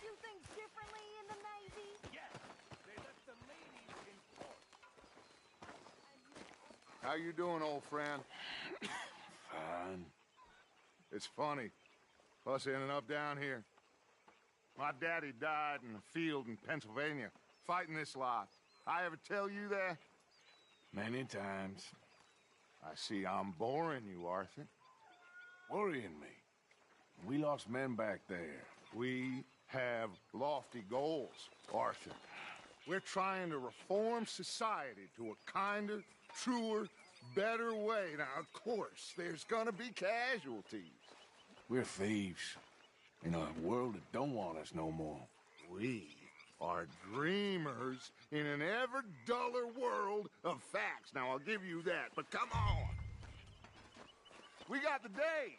do things differently in the Navy? Yes, they let the ladies in port. How you doing, old friend? Fine. It's funny. Us ending up down here. My daddy died in a field in Pennsylvania, fighting this lot. I ever tell you that? Many times. I see I'm boring you, Arthur. Worrying me. We lost men back there. We have lofty goals, Arthur. We're trying to reform society to a kinder, truer, better way. Now, of course, there's gonna be casualties. We're thieves. In a world that don't want us no more. We are dreamers in an ever duller world of facts. Now, I'll give you that, but come on. We got the day.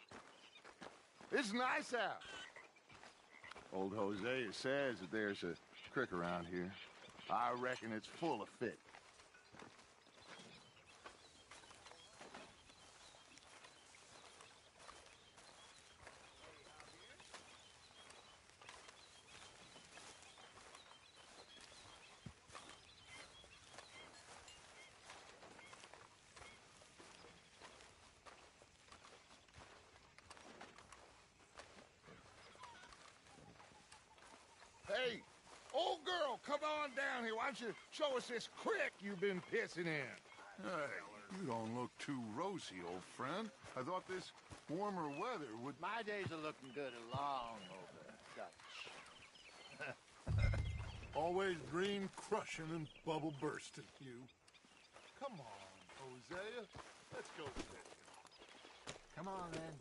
It's nice out. Old Hosea says that there's a creek around here. I reckon it's full of fish. Hey, old girl, come on down here. Why don't you show us this creek you've been pissing in? Hey, you don't look too rosy, old friend. I thought this warmer weather would... My days are looking good along over Dutch. Always dream crushing and bubble bursting, you. Come on, Hosea. Let's go fishing. Come on, then.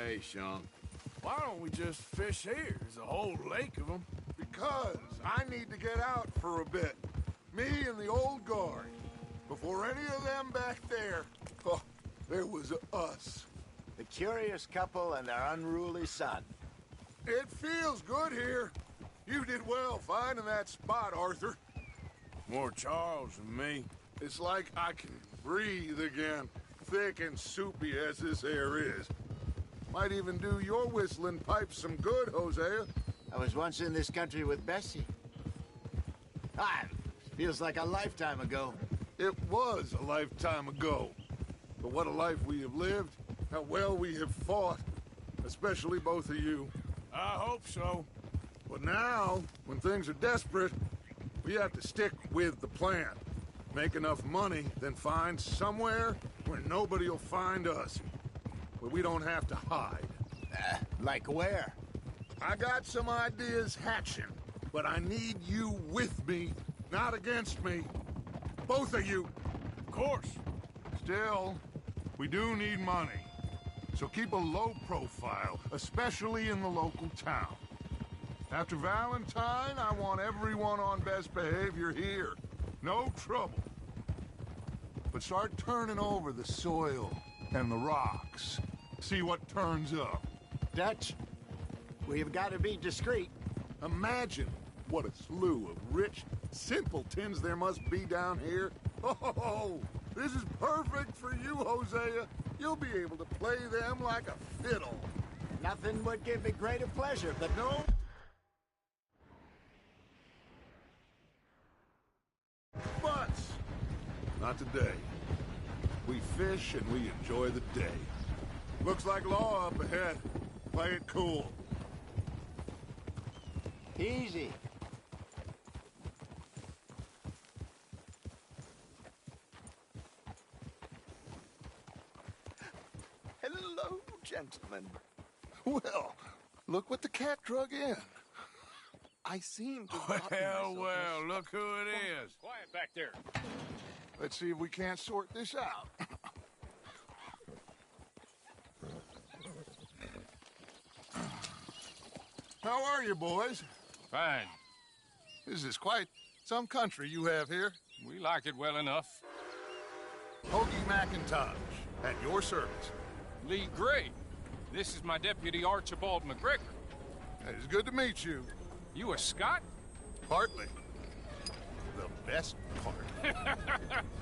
Hey, Sean. Why don't we just fish here? There's a whole lake of them. Because I need to get out for a bit. Me and the old guard. Before any of them back there, oh, there was us. The curious couple and their unruly son. It feels good here. You did well finding that spot, Arthur. More Charles than me. It's like I can breathe again, thick and soupy as this air is. Might even do your whistling pipes some good, Hosea. I was once in this country with Bessie. Feels like a lifetime ago. It was a lifetime ago. But what a life we have lived. How well we have fought. Especially both of you. I hope so. But now, when things are desperate, we have to stick with the plan. Make enough money, then find somewhere where nobody will find us. Where we don't have to hide. Like where? I got some ideas hatching, but I need you with me, not against me. Both of you. Of course. Still, we do need money. So keep a low profile, especially in the local town. After Valentine, I want everyone on best behavior here. No trouble. But start turning over the soil and the rocks. See what turns up. Dutch, we've got to be discreet. Imagine what a slew of rich simpletons there must be down here. Oh, this is perfect for you, Hosea. You'll be able to play them like a fiddle. Nothing would give me greater pleasure, but No? But not today. We fish and we enjoy the day. Looks like law up ahead. Play it cool. easy. Hello, gentlemen. Well, look what the cat drug in. I seem to have gotten Well, myself well, in a look who it is. Quiet back there. Let's see if we can't sort this out. How are you, boys? Fine. This is quite some country you have here. We like it well enough. Hoagie McIntosh, at your service. Lee Gray. This is my deputy Archibald McGregor. It's good to meet you. You a Scot? Partly. The best part.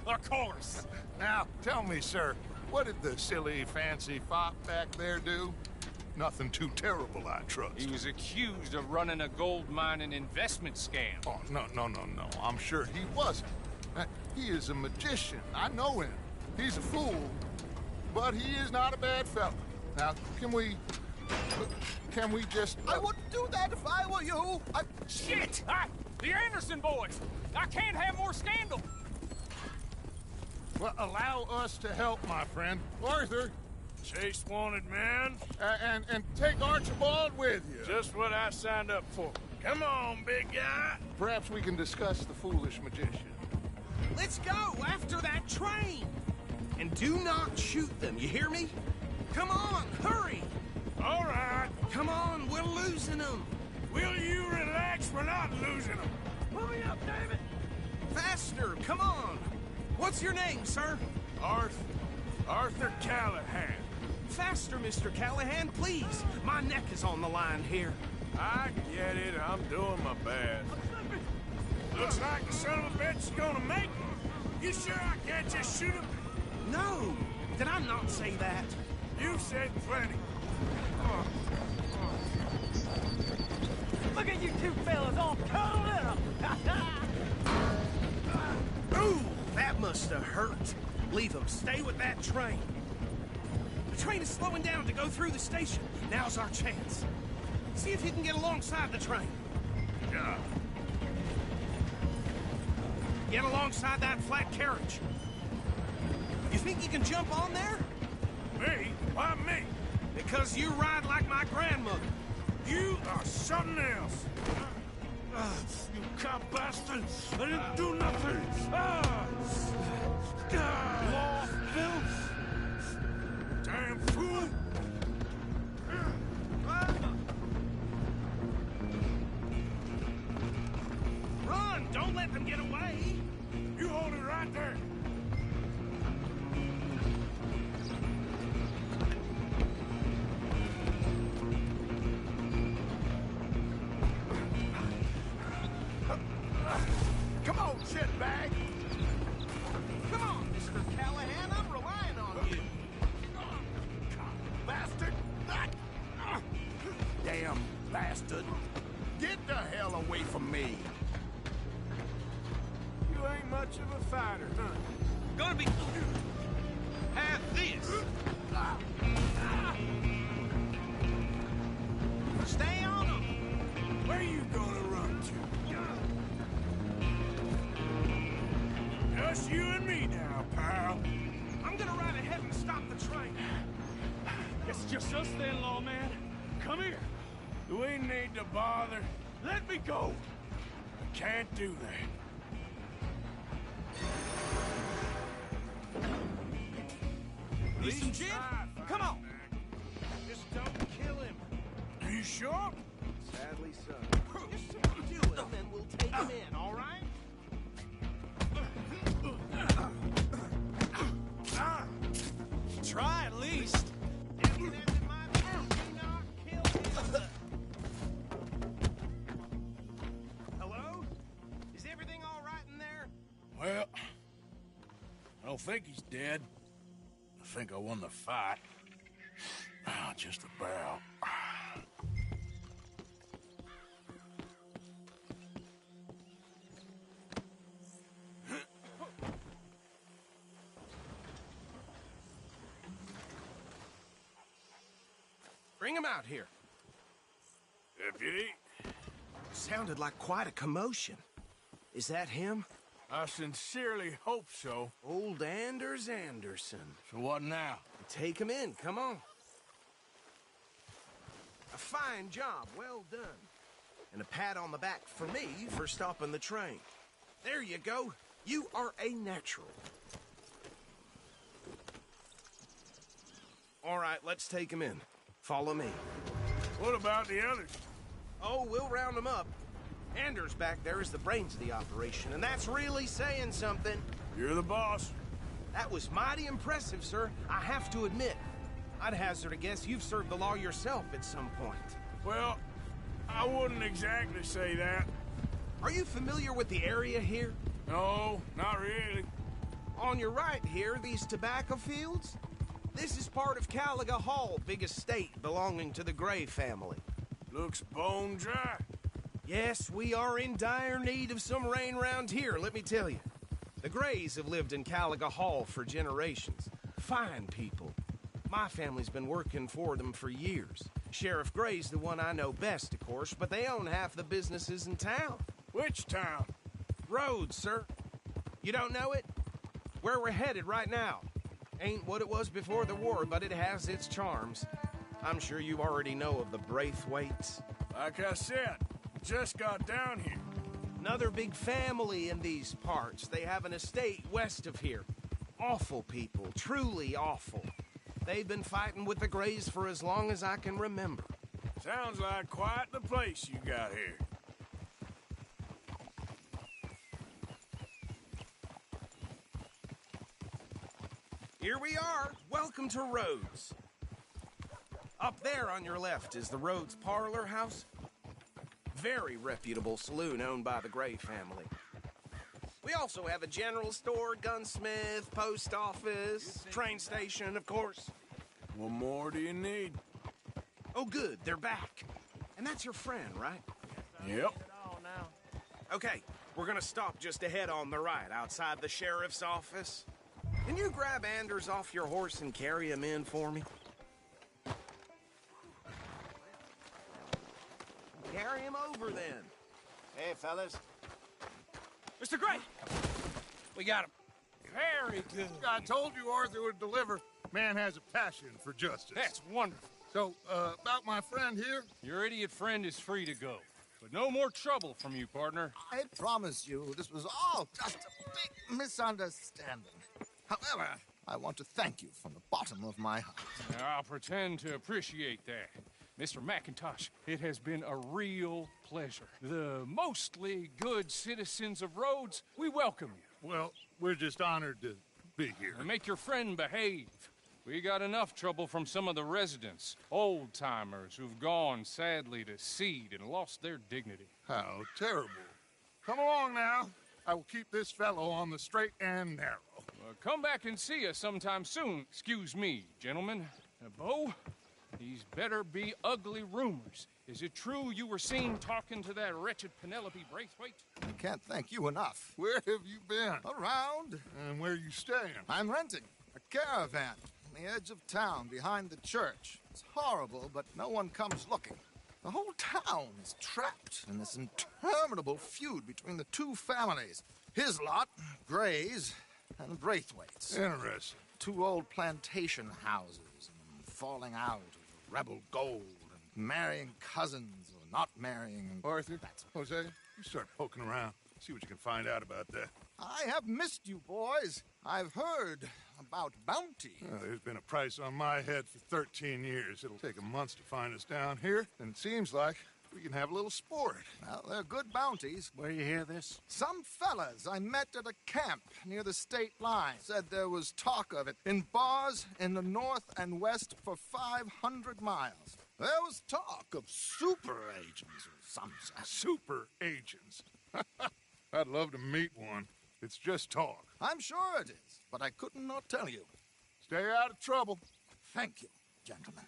Of course. Now, tell me, sir, what did the silly, fancy fop back there do? Nothing too terrible, I trust. He was accused of running a gold mining investment scam. Oh, no. I'm sure he wasn't. He is a magician. I know him. He's a fool, but he is not a bad fellow. Now, can we just... I wouldn't do that if I were you. Shit! The Anderson boys! I can't have more scandal! Well, allow us to help, my friend. Arthur, Chase wanted man. and take Archibald with you. Just what I signed up for. Come on, big guy. Perhaps we can discuss the foolish magician. Let's go after that train! And do not shoot them, you hear me? Come on, hurry! All right. Come on, we're losing them! Will you relax? We're not losing them. Pull me up, David! Faster, come on! What's your name, sir? Arthur Callahan. Faster, Mr. Callahan, please! My neck is on the line here. I get it. I'm doing my best. Looks like the son of a bitch is gonna make it. You sure I can't just shoot him? No! Did I not say that? You said plenty. Look at you two fellas all cuddled up. Ooh, that must have hurt. Leave them. Stay with that train. The train is slowing down to go through the station. Now's our chance. See if you can get alongside the train. Yeah. Get alongside that flat carriage. You think you can jump on there? Me? Why me? Because you ride like my grandmother. You are something else. You cop bastard! I didn't do nothing! Law, Bill! Damn fool! Run! Don't let them get away! You hold it right there! Come on, shitbag. Come on, Mr. Callahan, I'm relying on you. Bastard. Damn bastard. Get the hell away from me. You ain't much of a fighter, huh? Gonna be... Have this. Stay on them. Where you gonna run to? Just you and me now, pal. I'm gonna ride ahead and stop the train. It's just us then, lawman. Come here. Do we need to bother? Let me go. I can't do that. Listen, Jim, come on. Just don't kill him. Are you sure? Sadly so. Just do it, and then we'll take him in, all right? Try at least. Hello? Is everything all right in there? Well, I don't think he's dead. I think I won the fight. Just about. Bring him out here. Deputy, Sounded like quite a commotion. Is that him? I sincerely hope so. Old Anders Anderson. So what now? Take him in, come on. A fine job, well done. And a pat on the back for me for stopping the train. There you go. You are a natural. All right, let's take him in. Follow me. What about the others? Oh, we'll round them up. Anders back there is the brains of the operation, and that's really saying something. You're the boss. That was mighty impressive, sir. I have to admit. I'd hazard a guess you've served the law yourself at some point. Well, I wouldn't exactly say that. Are you familiar with the area here? No, not really. On your right here, these tobacco fields? This is part of Caliga Hall, big estate belonging to the Gray family. Looks bone dry. Yes, we are in dire need of some rain round here, let me tell you. The Grays have lived in Caliga Hall for generations. Fine people. My family's been working for them for years. Sheriff Gray's the one I know best, of course, but they own half the businesses in town. Which town? Rhodes, sir. You don't know it? Where we're headed right now. Ain't what it was before the war, but it has its charms. I'm sure you already know of the Braithwaites. Like I said, just got down here. Another big family in these parts. They have an estate west of here. Awful people, truly awful. They've been fighting with the Grays for as long as I can remember. Sounds like quite the place you got here. Here we are. Welcome to Rhodes. Up there on your left is the Rhodes Parlor House. Very reputable saloon owned by the Gray family. We also have a general store, gunsmith, post office, train station, of course. What more do you need? Oh, good, they're back. And that's your friend, right? Yep. Okay, we're gonna stop just ahead on the right, outside the sheriff's office. Can you grab Anders off your horse and carry him in for me? Carry him over, then. Hey, fellas. Mr. Gray! We got him. Very good. I told you Arthur would deliver. Man has a passion for justice. That's wonderful. So, about my friend here? Your idiot friend is free to go. But no more trouble from you, partner. I promise you, this was all just a big misunderstanding. However, I want to thank you from the bottom of my heart. Now, I'll pretend to appreciate that. Mr. McIntosh, it has been a real pleasure. The mostly good citizens of Rhodes, we welcome you. Well, we're just honored to be here. And make your friend behave. We got enough trouble from some of the residents, old-timers who've gone, sadly, to seed and lost their dignity. How terrible. Come along now. I will keep this fellow on the straight and narrow. Come back and see us sometime soon. Excuse me, gentlemen. Bo, these better be ugly rumors. Is it true you were seen talking to that wretched Penelope Braithwaite? I can't thank you enough. Where have you been? Around. And where are you staying? I'm renting a caravan on the edge of town behind the church. It's horrible, but no one comes looking. The whole town is trapped in this interminable feud between the two families. His lot, Gray's, and Braithwaite's. Interesting. Two old plantation houses, and falling out of rebel gold, and marrying cousins or not marrying. Arthur, Jose, you start poking around. See what you can find out about that. I have missed you, boys. I've heard about bounty. There's been a price on my head for 13 years. It'll take a month to find us down here, and it seems like we can have a little sport. Well, they're good bounties. Where you hear this? Some fellas I met at a camp near the state line said there was talk of it in bars in the north and west for 500 miles. There was talk of super agents or some such. Super agents. I'd love to meet one. It's just talk. I'm sure it is, but I couldn't not tell you. Stay out of trouble. Thank you, gentlemen.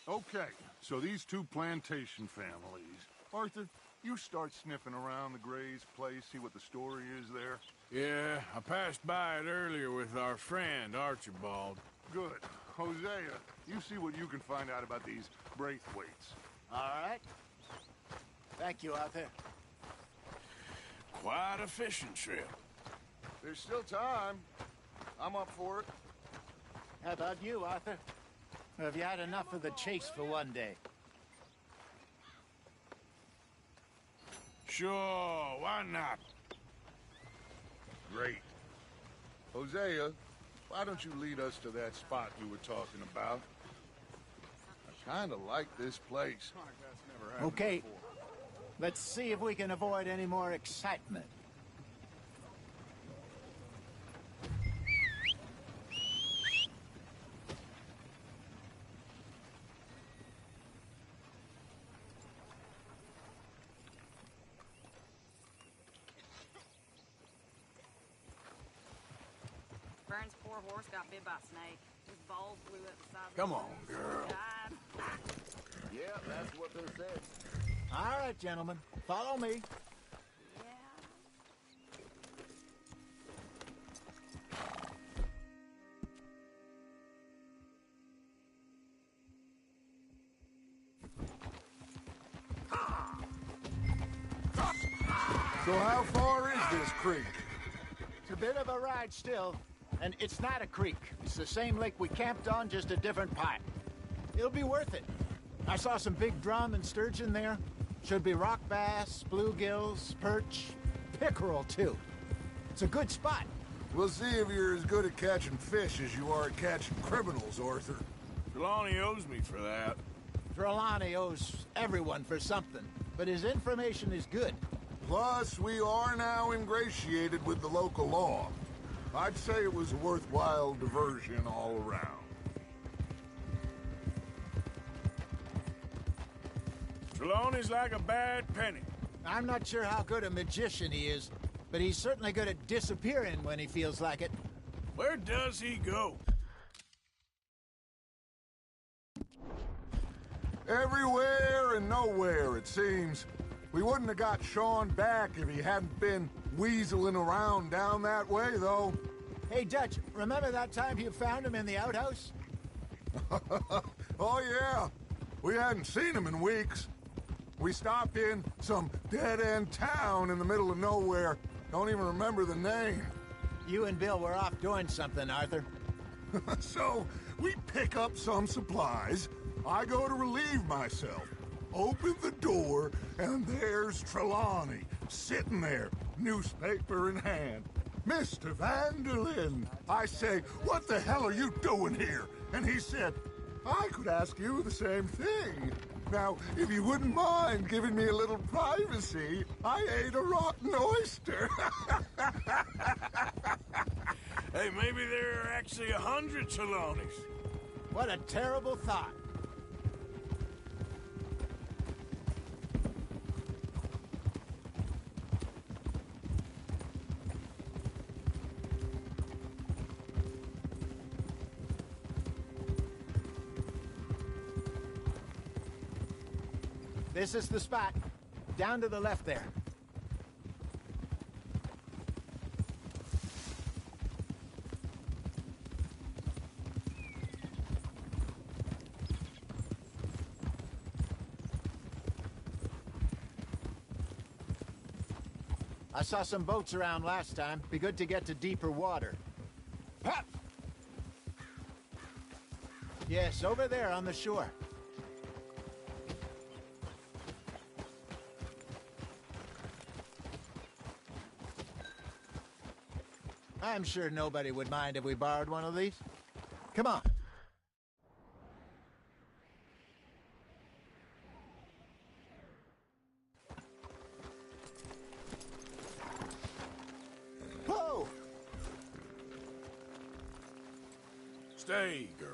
Okay, so these two plantation families. Arthur, you start sniffing around the Gray's place, see what the story is there. Yeah, I passed by it earlier with our friend, Archibald. Good. Hosea, you see what you can find out about these Braithwaites. All right. Thank you, Arthur. Quite a fishing trip. There's still time. I'm up for it. How about you, Arthur? Or have you had enough of the chase for one day? Sure, why not? Great. Hosea, why don't you lead us to that spot you were talking about? I Kinda like this place. Okay, let's see if we can avoid any more excitement. Vern's poor horse got bit by a snake. His balls blew up the side of the Come road. on, girl. Died. Yeah, that's what they said. All right, gentlemen, follow me. Yeah. So how far is this creek? It's a bit of a ride still, and it's not a creek. It's the same lake we camped on, just a different pipe. It'll be worth it. I saw some big drum and sturgeon there. Should be rock bass, bluegills, perch, pickerel too. It's a good spot. We'll see if you're as good at catching fish as you are at catching criminals, Arthur. Trelawney owes me for that. Trelawney owes everyone for something, but his information is good. Plus, we are now ingratiated with the local law. I'd say it was a worthwhile diversion all around. Trelawney's like a bad penny. I'm not sure how good a magician he is, but he's certainly good at disappearing when he feels like it. Where does he go? Everywhere and nowhere, it seems. We wouldn't have got Sean back if he hadn't been weaseling around down that way, though. Hey, Dutch, remember that time you found him in the outhouse? Oh, yeah. We hadn't seen him in weeks. We stopped in some dead-end town in the middle of nowhere. Don't even remember the name. You and Bill were off doing something, Arthur. So, we pick up some supplies. I go to relieve myself. Open the door, and there's Trelawney, sitting there, newspaper in hand. Mr. Vanderlyn. I say, what the hell are you doing here? And he said, I could ask you the same thing. Now, if you wouldn't mind giving me a little privacy, I ate a rotten oyster. Hey, maybe there are actually 100 Trelawneys. What a terrible thought. This is the spot. Down to the left there. I saw some boats around last time. Be good to get to deeper water. Hop! Yes, over there on the shore. I'm sure nobody would mind if we borrowed one of these. Come on. Whoa! Stay, girl.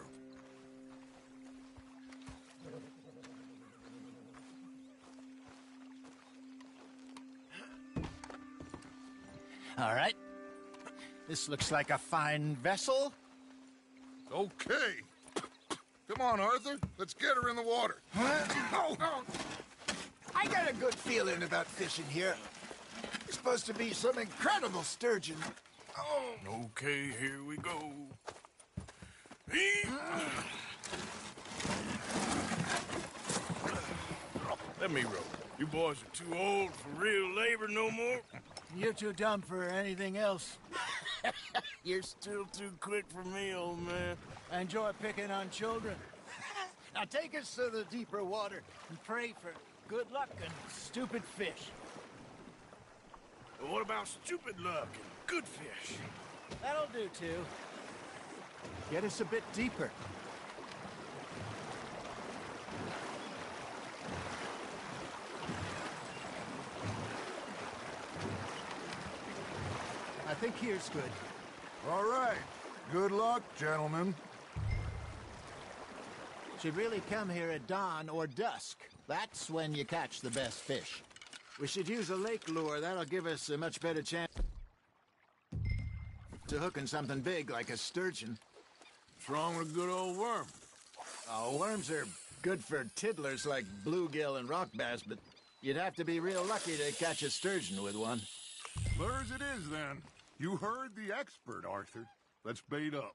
All right. This looks like a fine vessel. Okay. Come on, Arthur. Let's get her in the water. Oh, I got a good feeling about fishing here. It's supposed to be some incredible sturgeon. Okay, here we go. Let me row. You boys are too old for real labor no more. You're too dumb for anything else. You're still too quick for me, old man. I enjoy picking on children. Now take us to the deeper water and pray for good luck and stupid fish. But what about stupid luck and good fish? That'll do, too. Get us a bit deeper. think here's good. All right. Good luck, gentlemen. Should really come here at dawn or dusk. That's when you catch the best fish. We should use a lake lure. That'll give us a much better chance to hooking something big like a sturgeon. What's wrong with a good old worm? Oh, worms are good for tiddlers like bluegill and rock bass, but you'd have to be real lucky to catch a sturgeon with one. Lures it is, then. You heard the expert, Arthur. Let's bait up.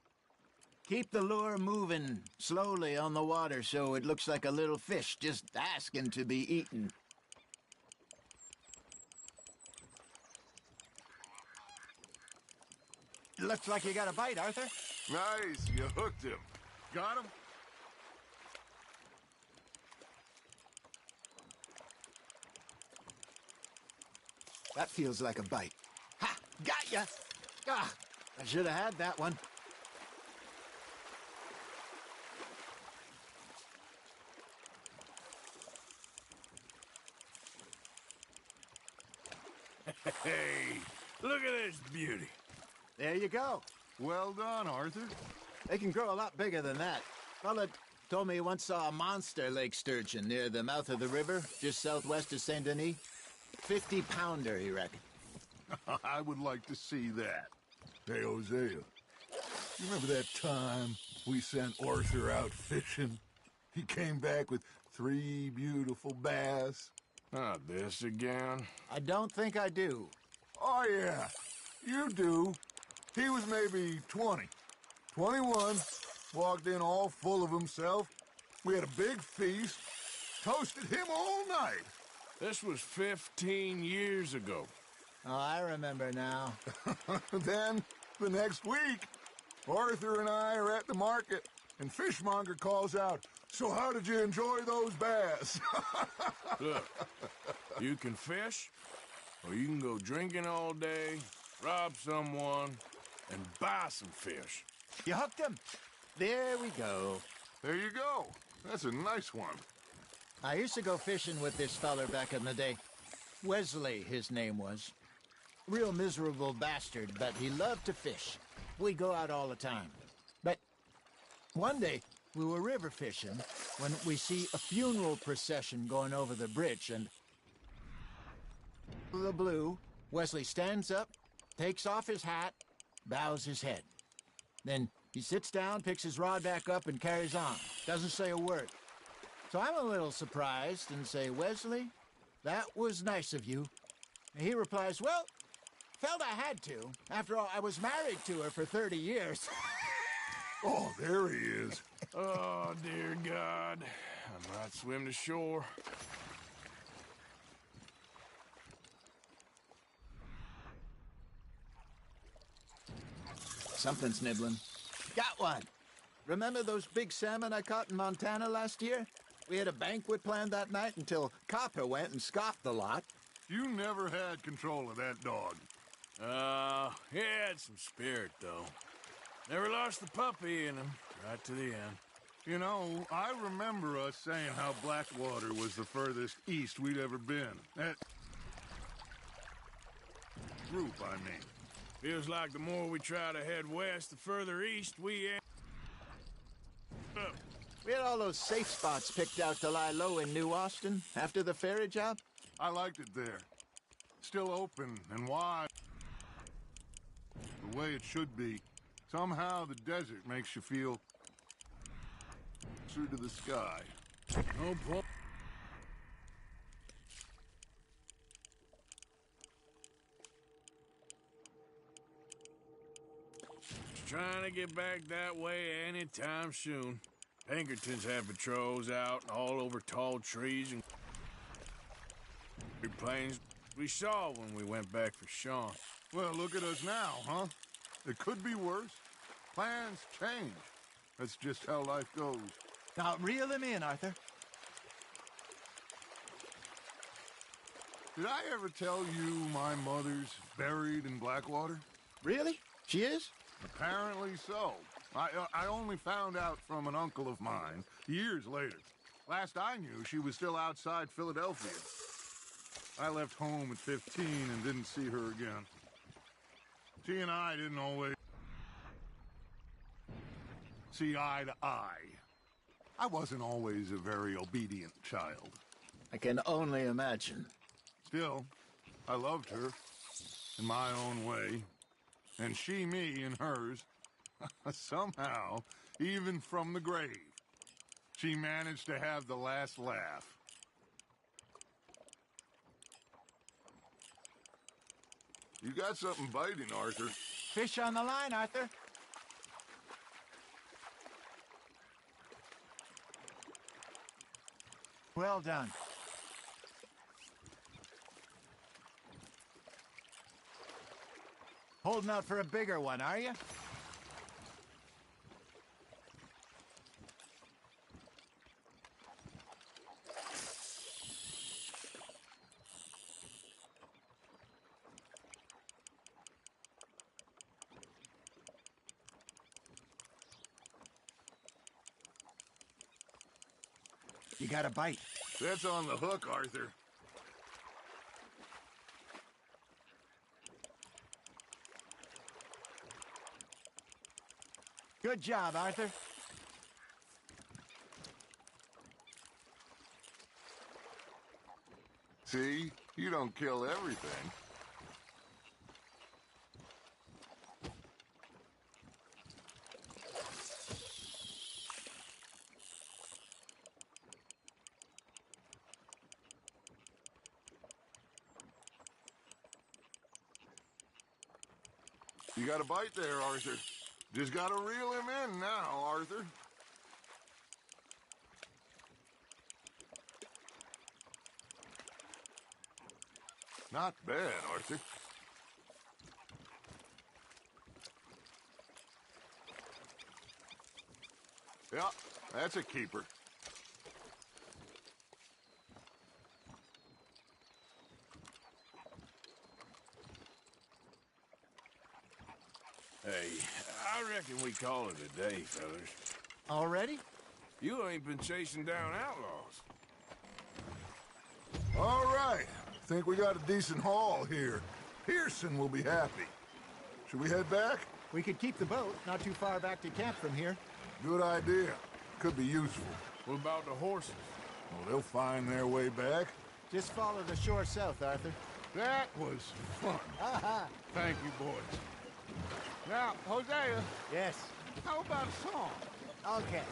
Keep the lure moving slowly on the water so it looks like a little fish just asking to be eaten. Looks like you got a bite, Arthur. Nice. You hooked him. Got him? That feels like a bite. Ha! Got ya! Ah, I should have had that one. Hey, look at this beauty. There you go. Well done, Arthur. They can grow a lot bigger than that. Fella told me he once saw a monster lake sturgeon near the mouth of the river, just southwest of Saint Denis. 50-pounder, he reckoned. I would like to see that. Hey, Hosea, you remember that time we sent Arthur out fishing? He came back with 3 beautiful bass. Not this again. I don't think I do. Oh, yeah, you do. He was maybe 20, 21, walked in all full of himself. We had a big feast, toasted him all night. This was 15 years ago. Oh, I remember now. Then, the next week, Arthur and I are at the market, and Fishmonger calls out, "So how did you enjoy those bass?" Look, you can fish, or you can go drinking all day, rob someone, and buy some fish. You hooked him. There we go. There you go. That's a nice one. I used to go fishing with this feller back in the day. Wesley, his name was. Real miserable bastard, but he loved to fish. We go out all the time. But one day, we were river fishing when we see a funeral procession going over the bridge, and the blue, Wesley stands up, takes off his hat, bows his head. Then he sits down, picks his rod back up, and carries on. Doesn't say a word. So I'm a little surprised and say, "Wesley, that was nice of you." And he replies, "Well, felt I had to. After all, I was married to her for 30 years. Oh, there he is. Oh, dear God. I might swim to shore. Something's nibbling. Got one. Remember those big salmon I caught in Montana last year? We had a banquet planned that night until Copper went and scoffed the lot. You never had control of that dog. He had some spirit, though. Never lost the puppy in him, right to the end. You know, I remember us saying how Blackwater was the furthest east we'd ever been. That group, I mean. Feels like the more we try to head west, the further east we end up. We had all those safe spots picked out to lie low in New Austin after the ferry job. I liked it there. Still open and wide. The way it should be. Somehow the desert makes you feel closer to the sky. No point. Trying to get back that way anytime soon. Pinkertons have patrols out all over tall trees and plains we saw when we went back for Sean. Well, look at us now, huh? It could be worse. Plans change. That's just how life goes. Now, reel him in, Arthur. Did I ever tell you my mother's buried in Blackwater? Really? She is? Apparently so. I only found out from an uncle of mine years later. Last I knew, she was still outside Philadelphia. I left home at 15 and didn't see her again. T and I didn't always see eye to eye. I wasn't always a very obedient child. I can only imagine. Still, I loved her in my own way, and she me in hers. Somehow, even from the grave, she managed to have the last laugh. You got something biting, Arthur. Fish on the line, Arthur. Well done. Holding out for a bigger one, are you? You got a bite. That's on the hook, Arthur. Good job, Arthur. See? You don't kill everything. You got a bite there, Arthur. Just gotta reel him in now, Arthur. Not bad, Arthur. Yeah, that's a keeper. Hey, I reckon we call it a day, fellas. Already? You ain't been chasing down outlaws. All right. Think we got a decent haul here. Pearson will be happy. Should we head back? We could keep the boat not too far back to camp from here. Good idea. Could be useful. What about the horses? Well, they'll find their way back. Just follow the shore south, Arthur. That was fun. Thank you, boys. Now, Hosea, Yes. how about a song? Okay.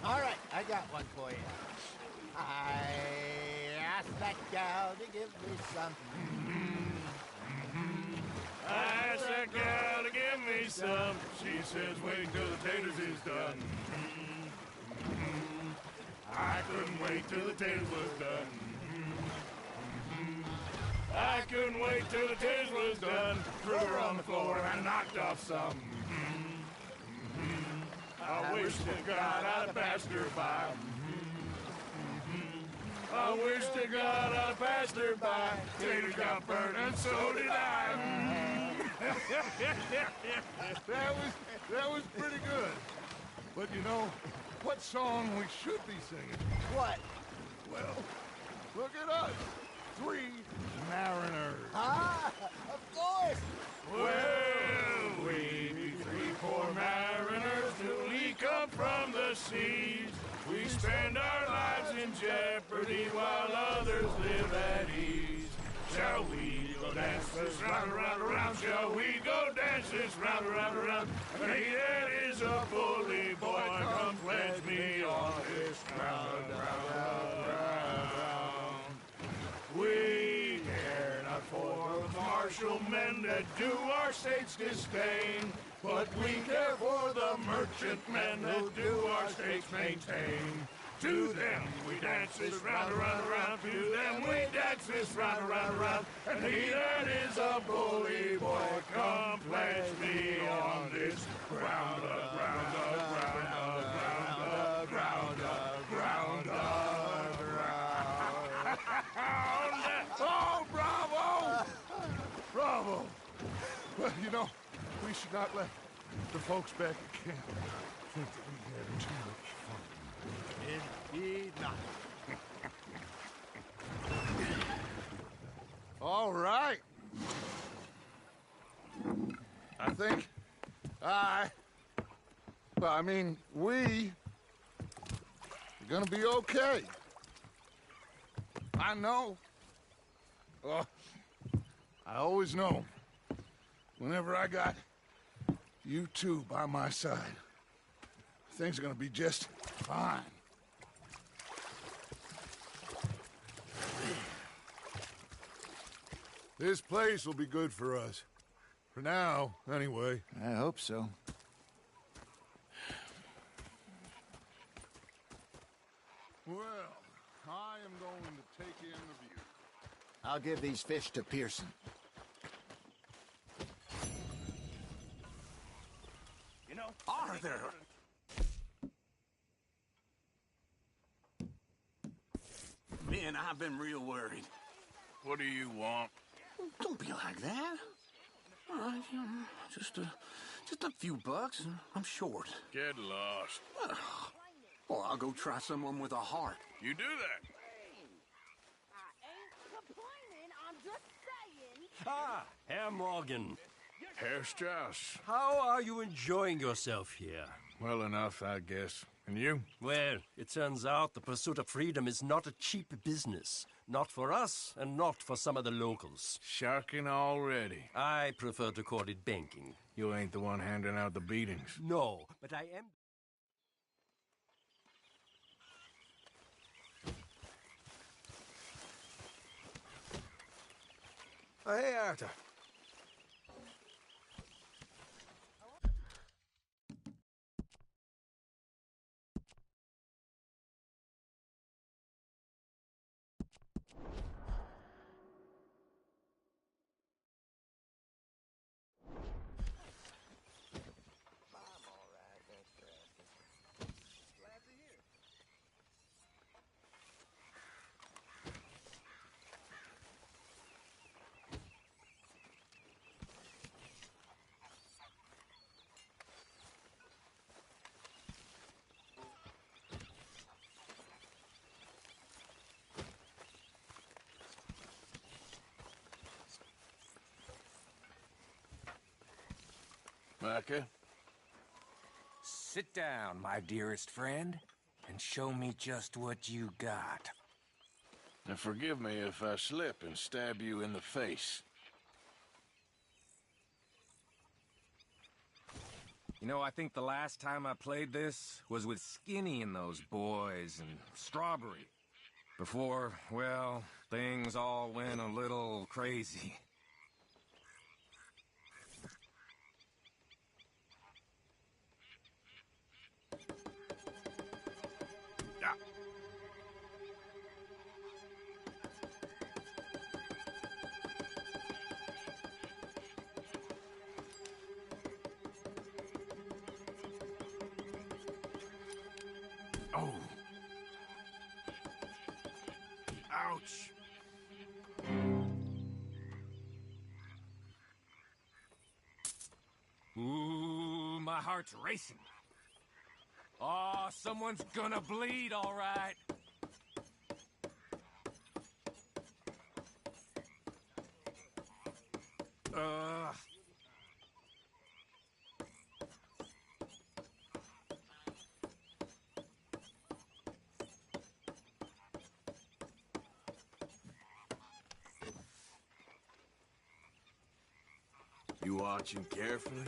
All right, I got one for you. I asked that gal to give me some. I asked that gal to give me some. She says, wait till the taters is done. I couldn't wait till the taters was done. I couldn't wait till the taters was done. Threw her on the floor and knocked off some. I wish to God I'd passed her by. I wish to God I'd passed her by. Taters got burned and so did I. That was pretty good. But you know, what song we should be singing? What? Well, look at us. 3 mariners. Ah, of course. Well, we be 3 poor mariners newly come from the seas. We spend our lives in jeopardy while others live at ease. Shall we go dance this round, around, around? Shall we go dance this round, around, around? And he that is a bully boy, come pledge me on this ground, round, round. We care not for the martial men that do our state's disdain, but we care for the merchant men that do our states maintain. To them we dance this round, around, around. To them we dance this round, around, around. And he that is a bully boy, come pledge me on this ground, ground, ground, ground, ground, ground, ground. Oh, bravo! Bravo! Well, you know, we should not let the folks back at camp think that we had too much fun. Indeed not. All right. think we are gonna be okay. I know. Oh, I always know. Whenever I got you two by my side, things are gonna be just fine. This place will be good for us. For now, anyway. I hope so. Well, I am going to take in the view. I'll give these fish to Pearson. You know, Arthur! Man, I've been real worried. What do you want? Don't be like that. All right, just a few bucks, and I'm short. Get lost. Well, I'll go try someone with a heart. You do that. I ain't complaining, I'm just saying. Ah, Herr Morgan. Herr Strauss. How are you enjoying yourself here? Well enough, I guess. And you? Well, it turns out the pursuit of freedom is not a cheap business. Not for us, and not for some of the locals. Sharking already. I prefer to call it banking. You ain't the one handing out the beatings. No, but I am... Hey, Arthur. Micah? Sit down, my dearest friend, and show me just what you got. Now forgive me if I slip and stab you in the face. You know, I think the last time I played this was with Skinny and those boys and Strawberry. Before, well, things all went a little crazy. Oh. Ouch. Ooh, my heart's racing. Oh, someone's gonna bleed, all right. You watching carefully?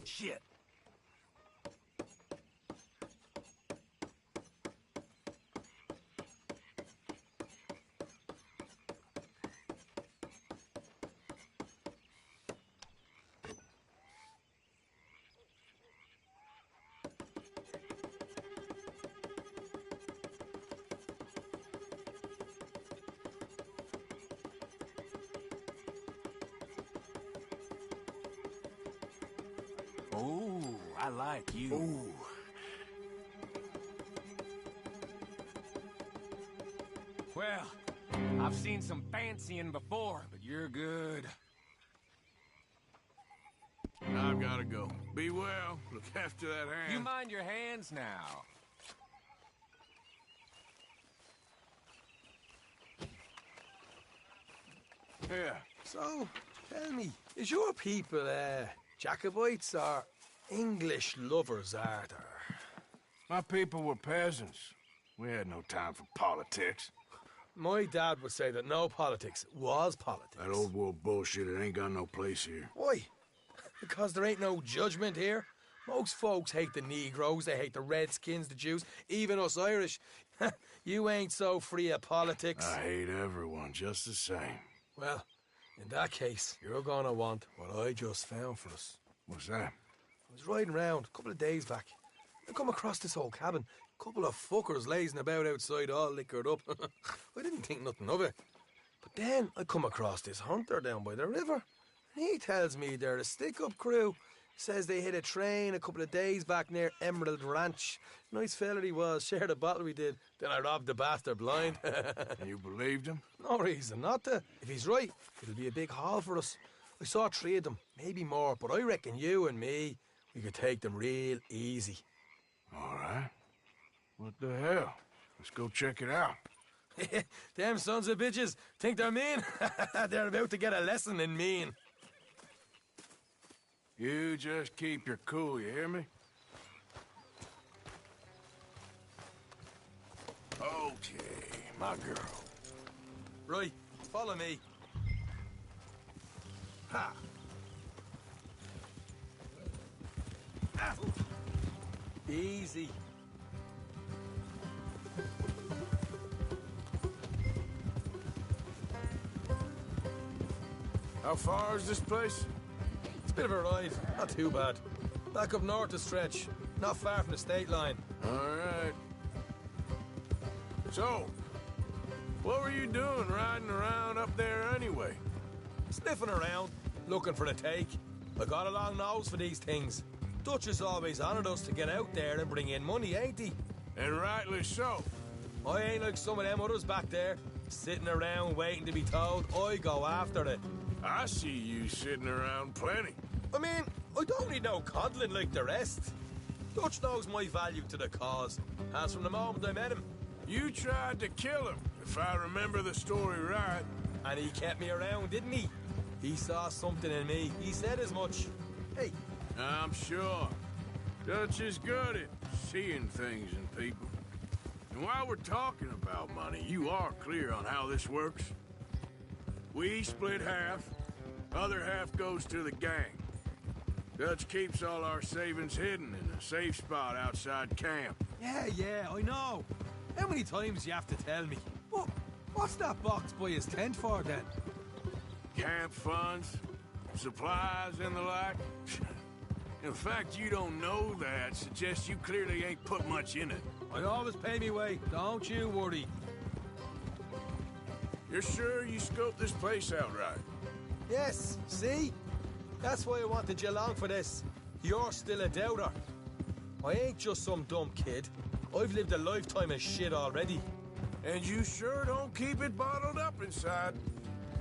Shit. Oh, I like you. Ooh. Well, I've seen some fancying before, but you're good. I've gotta go. Be well. Look after that hand. You mind your hands now. Yeah. So, tell me, is your people, Jacobites or English lovers, Arthur? My people were peasants. We had no time for politics. My dad would say that no politics was politics. That old world bullshit, it ain't got no place here. Why? Because there ain't no judgment here. Most folks hate the Negroes, they hate the Redskins, the Jews, even us Irish. You ain't so free of politics. I hate everyone just the same. Well, in that case, you're gonna want what I just found for us. What's that? I was riding around a couple of days back. I come across this old cabin. A couple of fuckers lazing about outside all liquored up. I didn't think nothing of it. But then I come across this hunter down by the river. And he tells me they're a stick-up crew. Says they hit a train a couple of days back near Emerald Ranch. Nice fella he was, shared a bottle we did. Then I robbed the bastard blind. You believed him? No reason not to. If he's right, it'll be a big haul for us. I saw 3 of them, maybe more, but I reckon you and me, we could take them real easy. All right. What the hell? Let's go check it out. Them sons of bitches think they're mean. They're about to get a lesson in mean. You just keep your cool, you hear me? Okay, my girl. Right, follow me. Ha! Ah. Easy. How far is this place? It's a bit of a ride, not too bad. Back up north a stretch, not far from the state line. All right. So, what were you doing riding around up there anyway? Sniffing around, looking for a take. I got a long nose for these things. Dutch has always honoured us to get out there and bring in money, ain't he? And rightly so. I ain't like some of them others back there, sitting around waiting to be told. I go after it. I see you sitting around plenty. I mean, I don't need no coddling like the rest. Dutch knows my value to the cause, as from the moment I met him. You tried to kill him, if I remember the story right. And he kept me around, didn't he? He saw something in me. He said as much. Hey. I'm sure. Dutch is good at seeing things in people. And while we're talking about money, you are clear on how this works? We split half, other half goes to the gang. Dutch keeps all our savings hidden in a safe spot outside camp. Yeah, I know. How many times you have to tell me? What's that box by his tent for, then? Camp funds, supplies, and the like. In fact, you don't know that suggests you clearly ain't put much in it. I always pay me way, don't you worry. You're sure you scoped this place out right? Yes, see? That's why I wanted you along for this. You're still a doubter. I ain't just some dumb kid. I've lived a lifetime of shit already. And you sure don't keep it bottled up inside.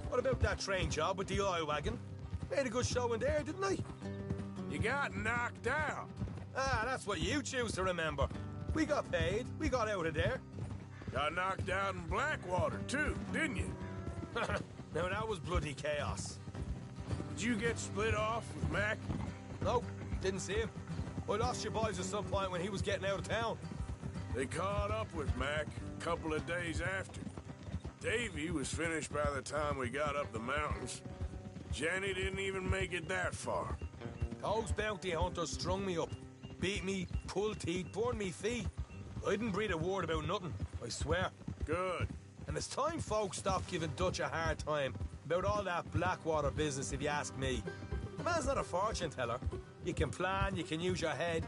What about that train job with the oil wagon? Made a good show in there, didn't I? You got knocked out. Ah, that's what you choose to remember. We got paid. We got out of there. Got knocked out in Blackwater, too, didn't you? Now, that was bloody chaos. Did you get split off with Mac? Nope, didn't see him. I lost your boys at some point when he was getting out of town. They caught up with Mac a couple of days after. Davy was finished by the time we got up the mountains. Jenny didn't even make it that far. Those bounty hunters strung me up. Beat me, pulled teeth, burned me feet. I didn't breathe a word about nothing, I swear. Good. And it's time folks stop giving Dutch a hard time about all that Blackwater business, if you ask me. The man's not a fortune teller. You can plan, you can use your head,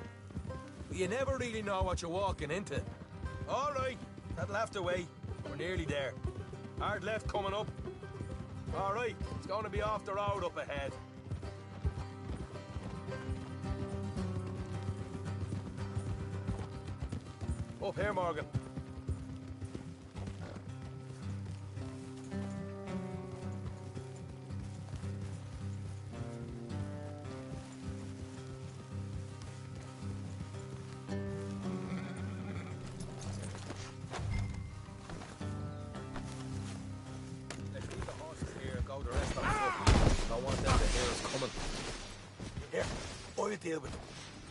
but you never really know what you're walking into. All right, that'll have to wait. We're nearly there. Hard left coming up. All right, it's going to be off the road up ahead. Up here, Morgan. Let's leave the horses here and go the rest on foot. Don't want them to hear us coming. Here, I'll deal with them.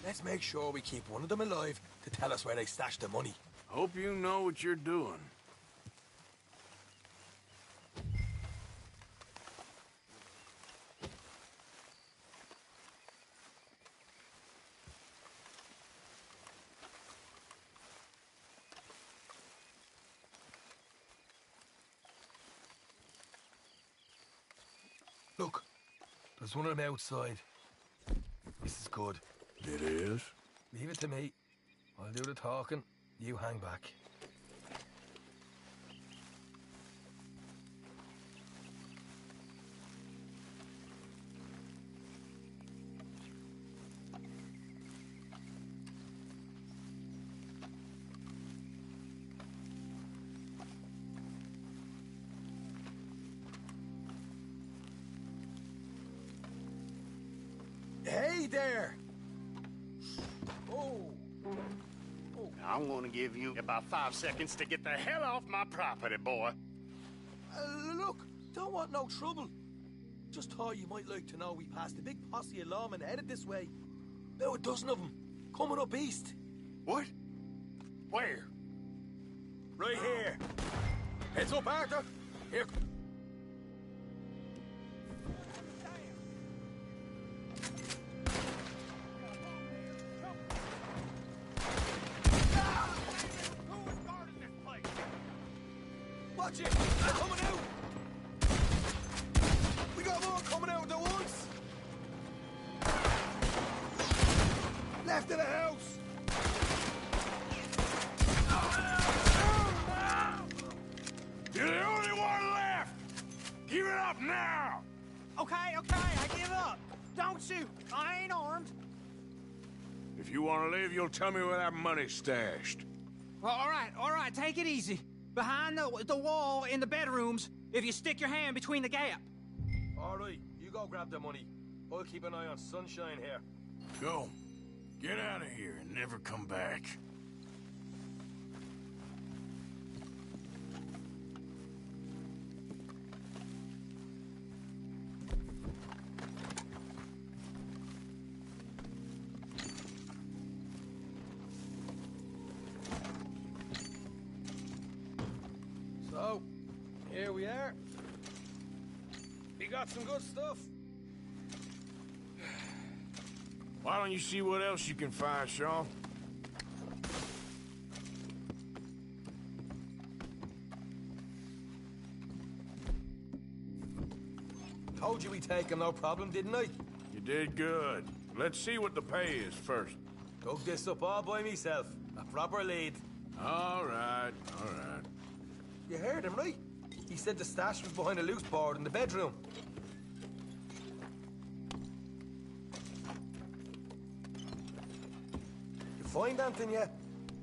Let's make sure we keep one of them alive to tell us where they stashed the money. Hope you know what you're doing. Look, there's one of them outside. This is good. It is? Leave it to me. I'll do the talking. You hang back. Hey there! Oh! I'm gonna give you about 5 seconds to get the hell off my property, boy. Look, don't want no trouble. Just thought you might like to know we passed a big posse of lawmen headed this way. About a dozen of them, coming up east. What? Where? Right here. Heads up, Arthur. Here. Watch it! They're coming out! We got more coming out at once! Left of the house! You're the only one left! Give it up now! Okay, I give up. Don't shoot. I ain't armed. If you want to leave, you'll tell me where that money's stashed. Well, all right, take it easy. Behind the wall in the bedrooms, if you stick your hand between the gap. All right, you go grab the money. I'll keep an eye on Sunshine here. Go. Get out of here and never come back. So, here we are. We got some good stuff. Why don't you see what else you can find, Sean? Told you we'd take him, no problem, didn't I? You did good. Let's see what the pay is first. Dug this up all by myself. A proper lead. All right. You heard him, right? He said the stash was behind a loose board in the bedroom. You find anything yet?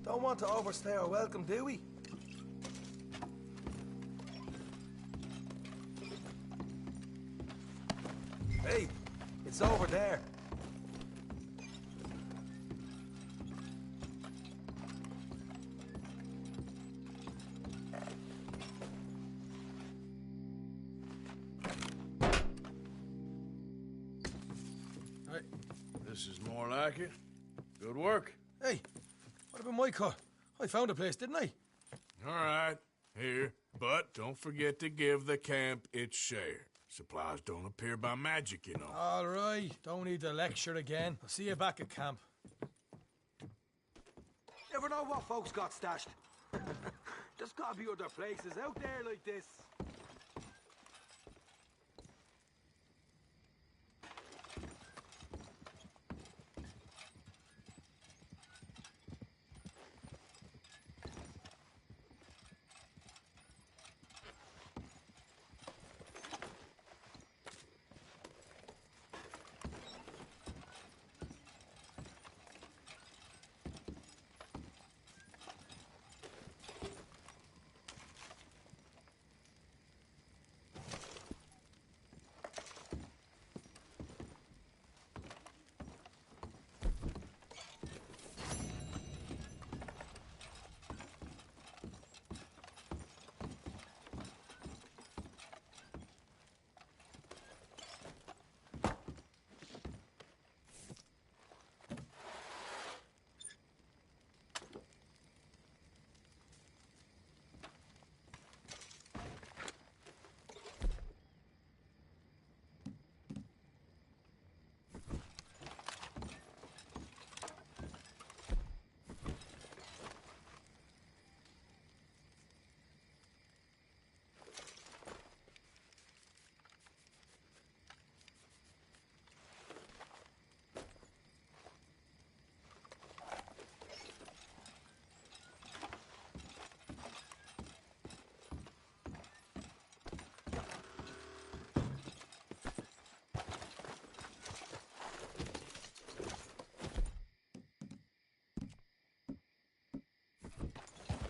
Don't want to overstay our welcome, do we? Hey, it's over there. This is more like it. Good work. Hey, what about my car? I found a place, didn't I? All right, here. But don't forget to give the camp its share. Supplies don't appear by magic, you know. All right, don't need the lecture again. I'll see you back at camp. Never know what folks got stashed. There's gotta be other places out there like this.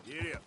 Get up.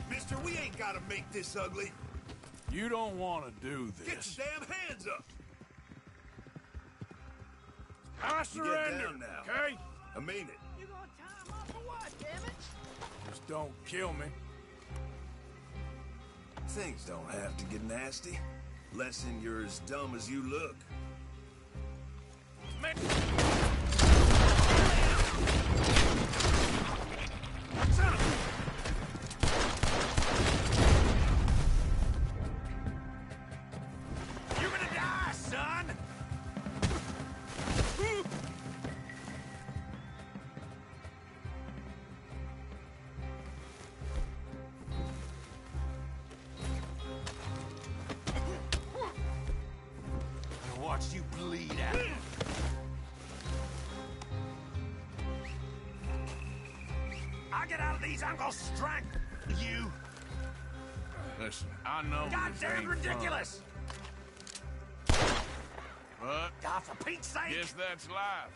Mister, we ain't gotta make this ugly. You don't want to do this. Get your damn hands up! I You surrender, get down now. okay? I mean it. You gonna tie him up or what, damn it? Just don't kill me. Things don't have to get nasty. Lesson you're as dumb as you look. You're gonna die, son! I watched you bleed out. I get out of these, I'm gonna strangle you. Listen, I know. Goddamn ridiculous! But For Pete's sake! guess that's life.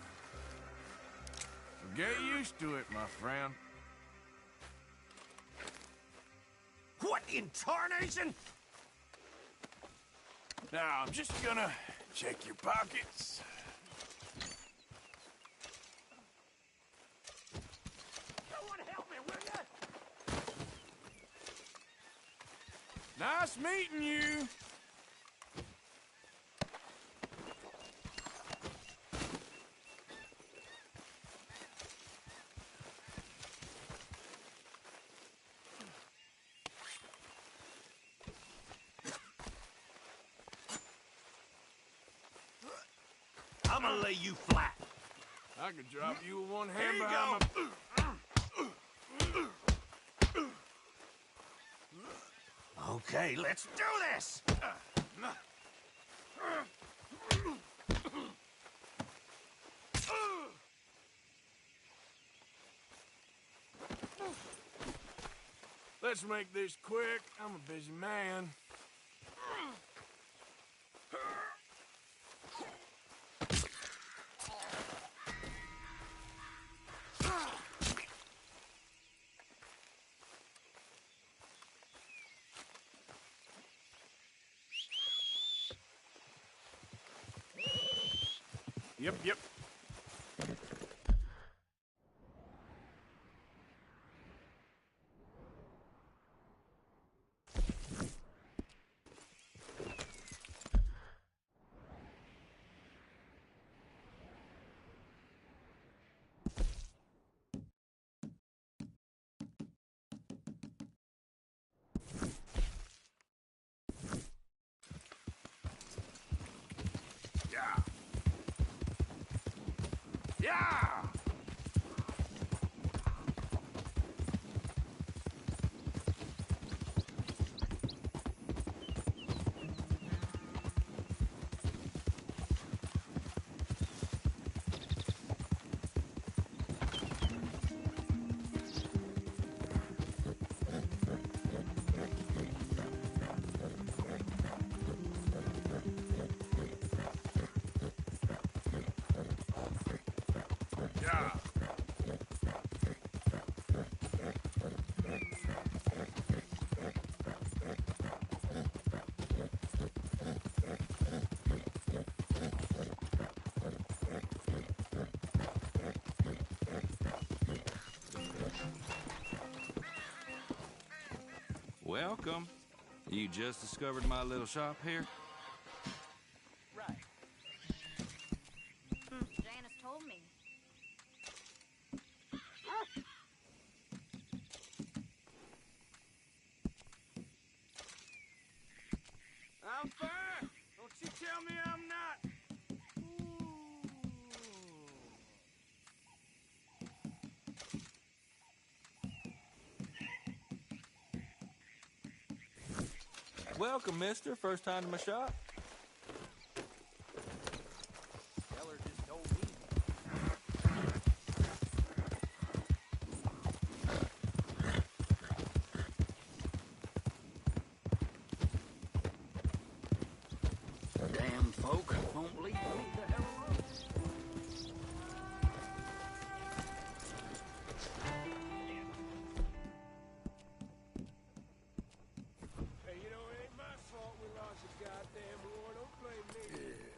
So get used to it, my friend. What in tarnation? Now, I'm just gonna check your pockets. Someone help me, will ya? Nice meeting you. I'm gonna lay you flat. I could drop you with one Here hand you behind my... Okay, let's do this! Let's make this quick. I'm a busy man. Yep. Yeah! Yeah! Welcome. You just discovered my little shop here? Right. Janice told me. I'm fine. Don't you tell me I'm not. Welcome, mister. First time to my shop? Feller just told me. Damn folk won't leave me the hell alone. Hey, you know, it ain't my fault we lost the goddamn war. Don't blame me.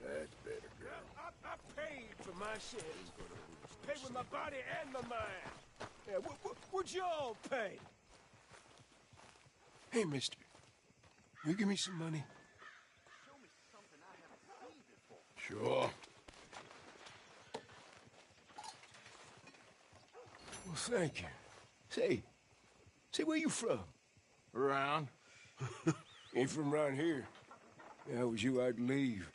Yeah, that's better, girl. I paid for my shit. Paid with my body and my mind. Yeah, what'd y'all pay? Hey, mister. Will you give me some money? Sure. Well, thank you. Say, where you from? Around. Ain't from around here. Yeah, it was you I'd leave.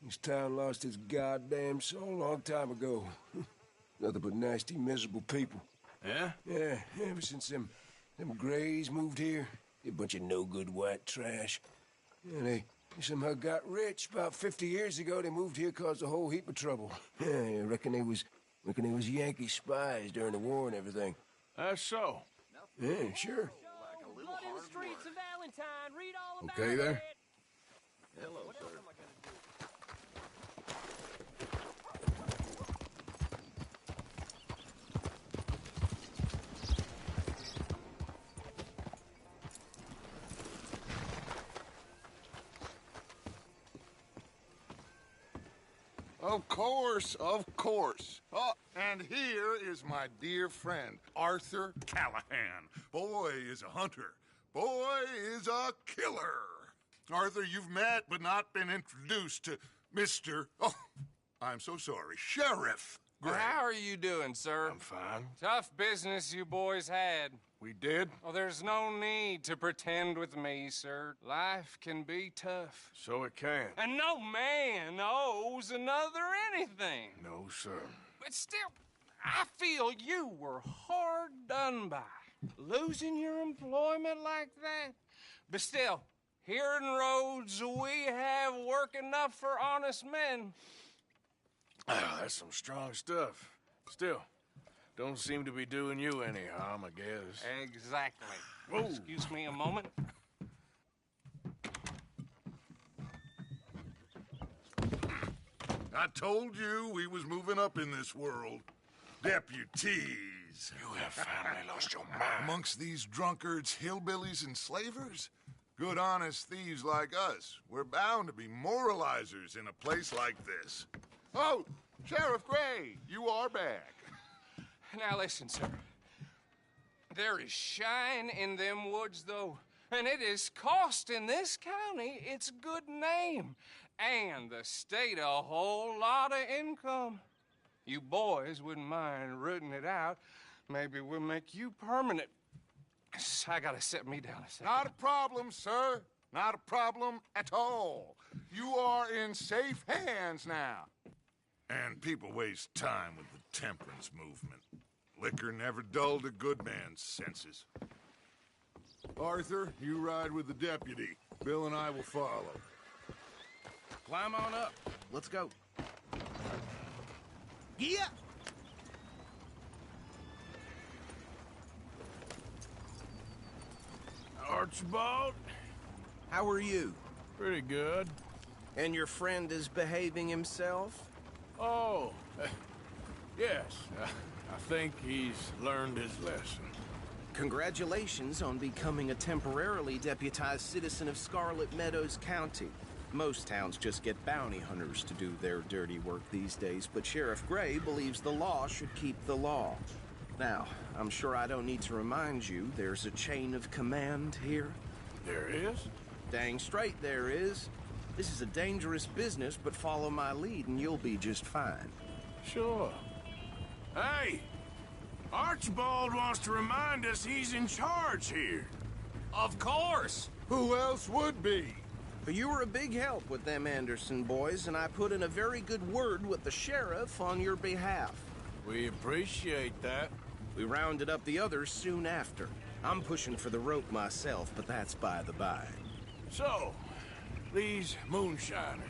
This town lost its goddamn soul a long time ago. Nothing but nasty, miserable people. Yeah? Yeah, ever since them Grays moved here, they a bunch of no-good white trash. Yeah, they somehow got rich. About 50 years ago, they moved here, caused a whole heap of trouble. Yeah, I reckon they was Yankee spies during the war and everything. That's so. Yeah, sure. Blood in the streets of Valentine. Read all about Okay there? it. Hello, What sir. else am I gonna do? Of course, of course. Oh, and here is my dear friend, Arthur Callahan. Boy is a hunter. Boy is a killer. Arthur, you've met but not been introduced to Mr. Oh, I'm so sorry, Sheriff Gray. How are you doing, sir? I'm fine. Tough business you boys had. We did? Oh, there's no need to pretend with me, sir. Life can be tough. So it can. And no man owes another anything. No, sir. But still, I feel you were hard done by. Losing your employment like that. But still, here in Rhodes, we have work enough for honest men. Ah, that's some strong stuff. Still, don't seem to be doing you any harm, I guess. Exactly. Whoa. Excuse me a moment. I told you we was moving up in this world. Deputies. You have finally lost your mind. Amongst these drunkards, hillbillies, and slavers? Good, honest thieves like us. We're bound to be moralizers in a place like this. Oh, Sheriff Gray, you are back. Now listen, sir. There is shine in them woods, though, and it is costing this county its good name and the state a whole lot of income. You boys wouldn't mind rooting it out. Maybe we'll make you permanent. I gotta sit me down a second. Not a problem, sir. Not a problem at all. You are in safe hands now. And people waste time with the temperance movement. Liquor never dulled a good man's senses. Arthur, you ride with the deputy. Bill and I will follow. Climb on up. Let's go. Yeah! Archibald? How are you? Pretty good. And your friend is behaving himself? Oh, yes. I think he's learned his lesson. Congratulations on becoming a temporarily deputized citizen of Scarlet Meadows County. Most towns just get bounty hunters to do their dirty work these days, but Sheriff Gray believes the law should keep the law. Now, I'm sure I don't need to remind you there's a chain of command here. There is? Dang straight there is. This is a dangerous business, but follow my lead and you'll be just fine. Sure. Hey! Archibald wants to remind us he's in charge here. Of course! Who else would be? You were a big help with them Anderson boys, and I put in a very good word with the sheriff on your behalf. We appreciate that. We rounded up the others soon after. I'm pushing for the rope myself, but that's by the by. So, these moonshiners.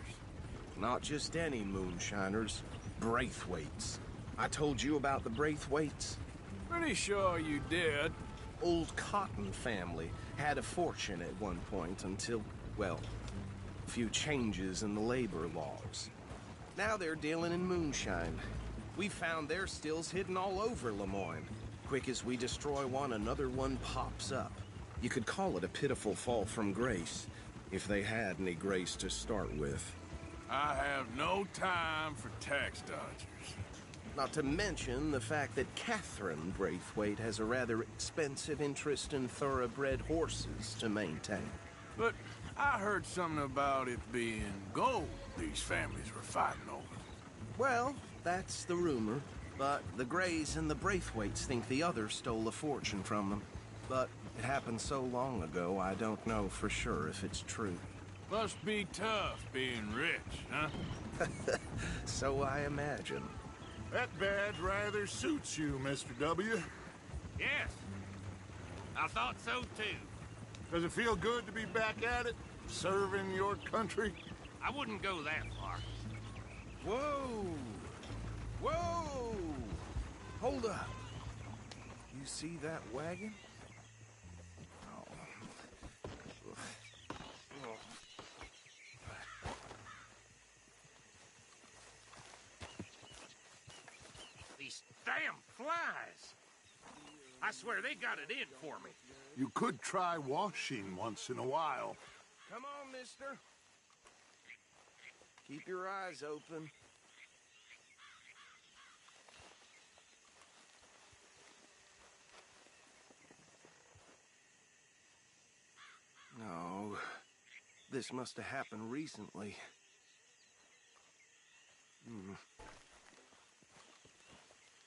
Not just any moonshiners. Braithwaites. I told you about the Braithwaites? Pretty sure you did. Old Cotton family had a fortune at one point until, well, a few changes in the labor laws. Now they're dealing in moonshine. We found their stills hidden all over Lemoyne. Quick as we destroy one, another one pops up. You could call it a pitiful fall from grace, if they had any grace to start with. I have no time for tax dodgers. Not to mention the fact that Catherine Braithwaite has a rather expensive interest in thoroughbred horses to maintain. But I heard something about it being gold these families were fighting over. Well, that's the rumor. But the Grays and the Braithwaites think the others stole a fortune from them. But it happened so long ago, I don't know for sure if it's true. Must be tough being rich, huh? So I imagine. That badge rather suits you, Mr. W. Yes. I thought so, too. Does it feel good to be back at it? Serving your country? I wouldn't go that far. Whoa! Whoa! Hold up. You see that wagon? These damn flies. I swear they got it in for me. You could try washing once in a while. Come on, mister. Keep your eyes open. No, this must have happened recently.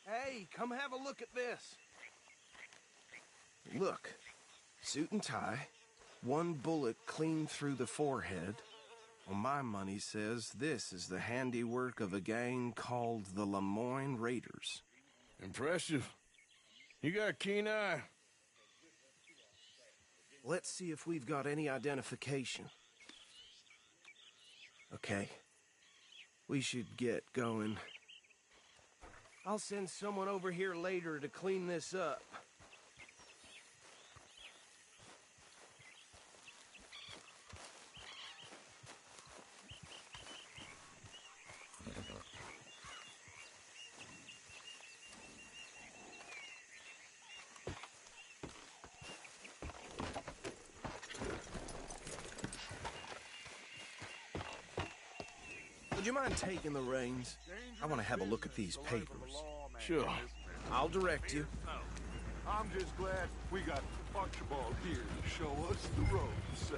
Hey, come have a look at this. Look, suit and tie, one bullet clean through the forehead. Well, my money says this is the handiwork of a gang called the Lemoyne Raiders. Impressive. You got a keen eye. Let's see if we've got any identification. Okay. We should get going. I'll send someone over here later to clean this up. Would you mind taking the reins? I want to have a look at these papers. Sure. I'll direct you. I'm just glad we got Archibald here to show us the ropes.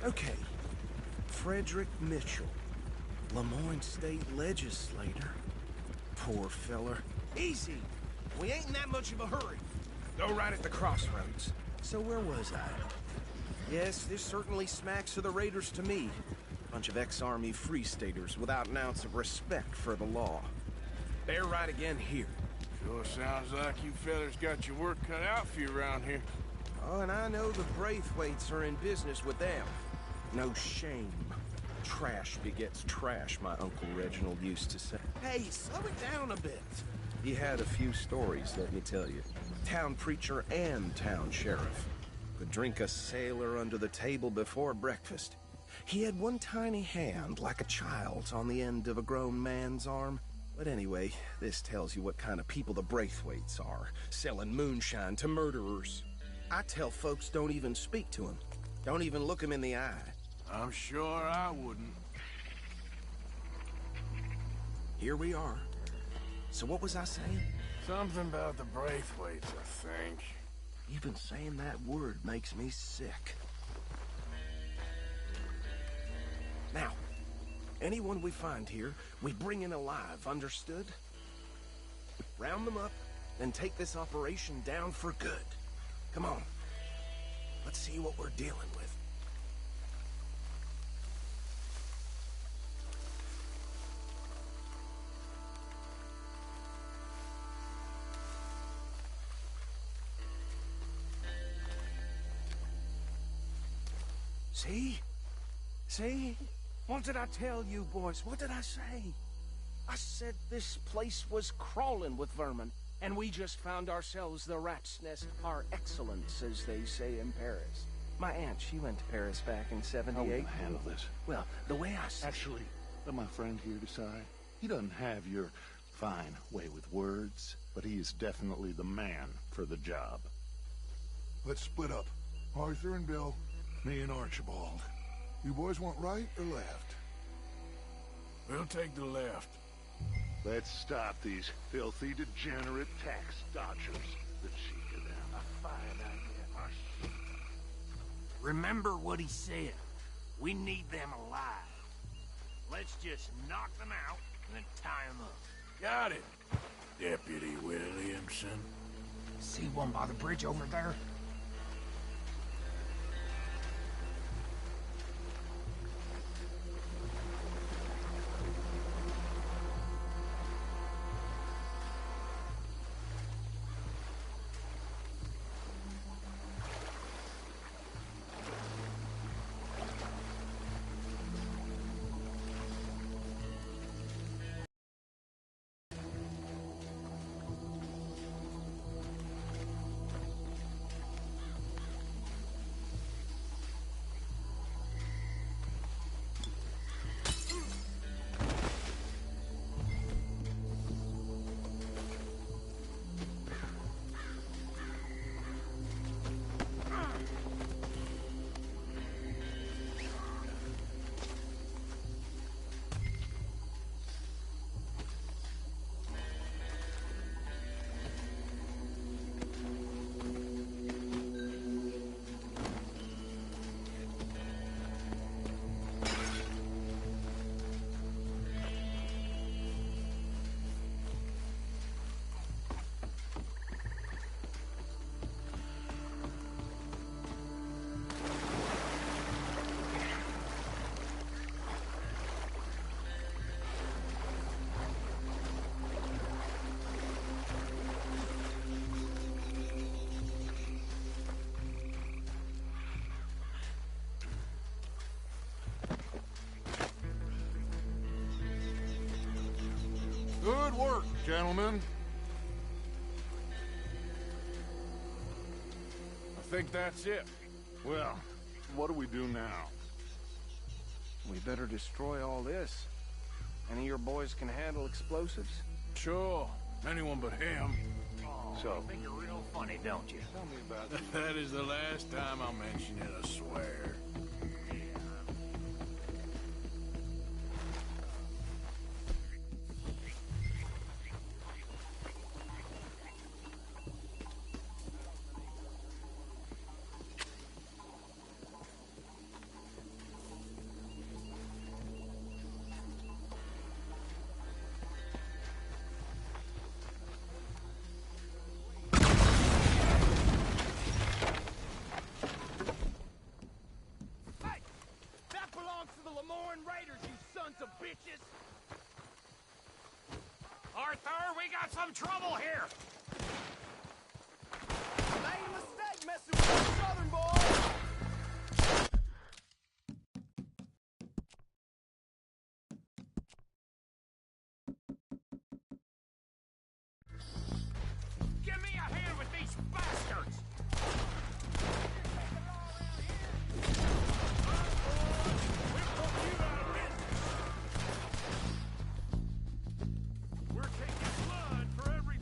Okay. Frederick Mitchell, Lemoyne State Legislator. Poor feller. Easy. We ain't in that much of a hurry. Go right at the crossroads. So where was I? Yes, this certainly smacks of the Raiders to me. Bunch of ex-army free staters without an ounce of respect for the law. They're right again here. Sure sounds like you fellas got your work cut out for you around here. Oh, and I know the Braithwaites are in business with them. No shame. Trash begets trash, my Uncle Reginald used to say. Hey, slow it down a bit. He had a few stories, let me tell you. Town preacher and town sheriff. Could drink a sailor under the table before breakfast. He had one tiny hand, like a child's, on the end of a grown man's arm. But anyway, this tells you what kind of people the Braithwaites are, selling moonshine to murderers. I tell folks don't even speak to him. Don't even look him in the eye. I'm sure I wouldn't. Here we are. So what was I saying? Something about the Braithwaites, I think. Even saying that word makes me sick. Now, anyone we find here, we bring in alive, understood? Round them up, and take this operation down for good. Come on. Let's see what we're dealing with. See? See? What did I tell you, boys? What did I say? I said this place was crawling with vermin, and we just found ourselves the rat's nest par excellence, as they say in Paris. My aunt, she went to Paris back in '78. How will you handle this? Well, the way I see... Actually, let my friend here decide. He doesn't have your fine way with words, but he is definitely the man for the job. Let's split up. Arthur and Bill, me and Archibald. You boys want right or left? We'll take the left. Let's stop these filthy, degenerate tax dodgers. The cheek of them. A fine idea. Remember what he said. We need them alive. Let's just knock them out and then tie them up. Got it, Deputy Williamson. See one by the bridge over there? Good work, gentlemen. I think that's it. Well, what do we do now? We better destroy all this. Any of your boys can handle explosives? Sure. Anyone but him. So, you think you're real funny, don't you? Tell me about that. That is the last time I'll mention it, I swear. Roaring Raiders, you sons of bitches! Arthur, we got some trouble here! Made a mistake messing with the Southern boys! Give me a hand with these bastards! We're taking blood for every...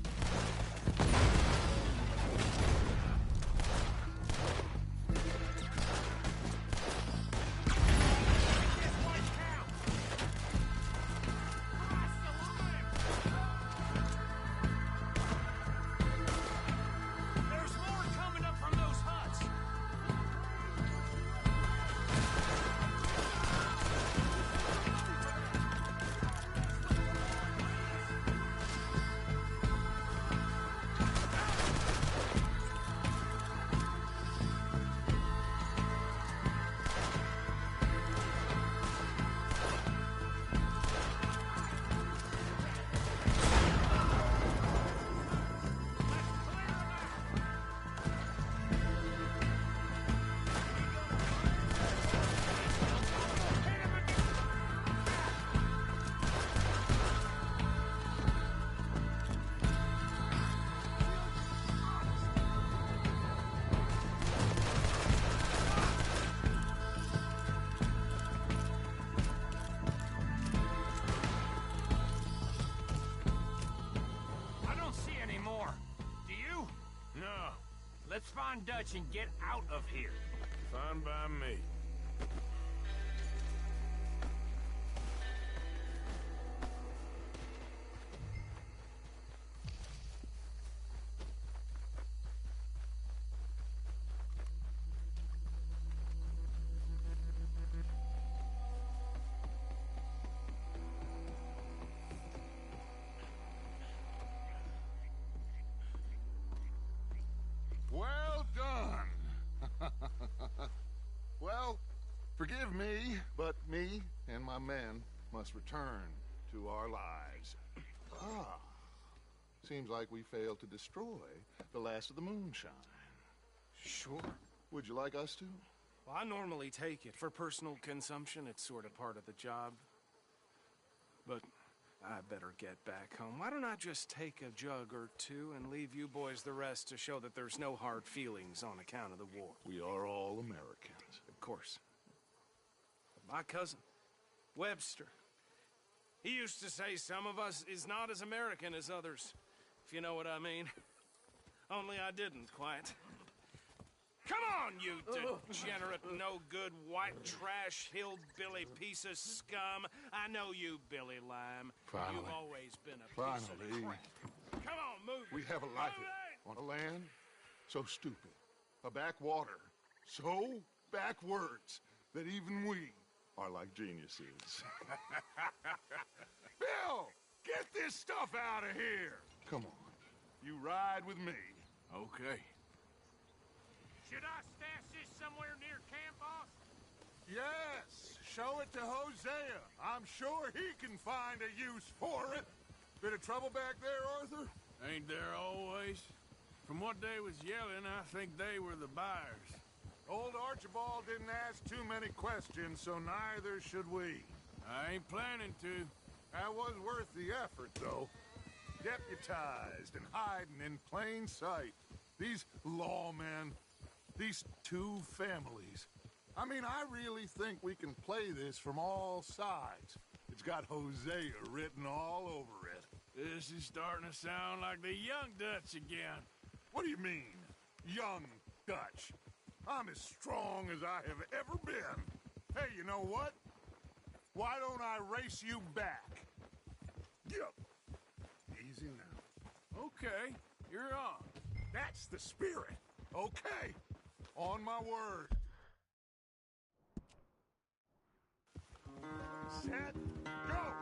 There's more coming up from those huts! I don't see any more. Do you? No. Let's find Dutch and get out of here. Fine by me. Well done. Well, forgive me, but me and my men must return to our lives. Ah, seems like we failed to destroy the last of the moonshine. Sure. Would you like us to? Well, I normally take it. For personal consumption, it's sort of part of the job. But I better get back home. Why don't I just take a jug or two and leave you boys the rest to show that there's no hard feelings on account of the war? We are all Americans. Of course. My cousin, Webster, he used to say some of us is not as American as others, if you know what I mean. Only I didn't quite. Come on, you degenerate, no-good, white trash, hillbilly piece of scum. I know you, Billy Lime. Finally. You've always been a piece of crap. Come on, move We it. have a life Move it. on a land so stupid, a backwater so backwards that even we are like geniuses. Bill, get this stuff out of here. Come on, you ride with me. Okay. Should I stash this somewhere near camp, boss? Yes, show it to Hosea. I'm sure he can find a use for it. Bit of trouble back there, Arthur? Ain't there always? From what they was yelling, I think they were the buyers. Old Archibald didn't ask too many questions, so neither should we. I ain't planning to. That was worth the effort, though. Deputized and hiding in plain sight. These lawmen, these two families. I mean, I really think we can play this from all sides. It's got Hosea written all over it. This is starting to sound like the young Dutch again. What do you mean, young Dutch? I'm as strong as I have ever been. Hey, you know what? Why don't I race you back? Yep. Easy now. Okay, you're on. That's the spirit. Okay. On my word. Set, go!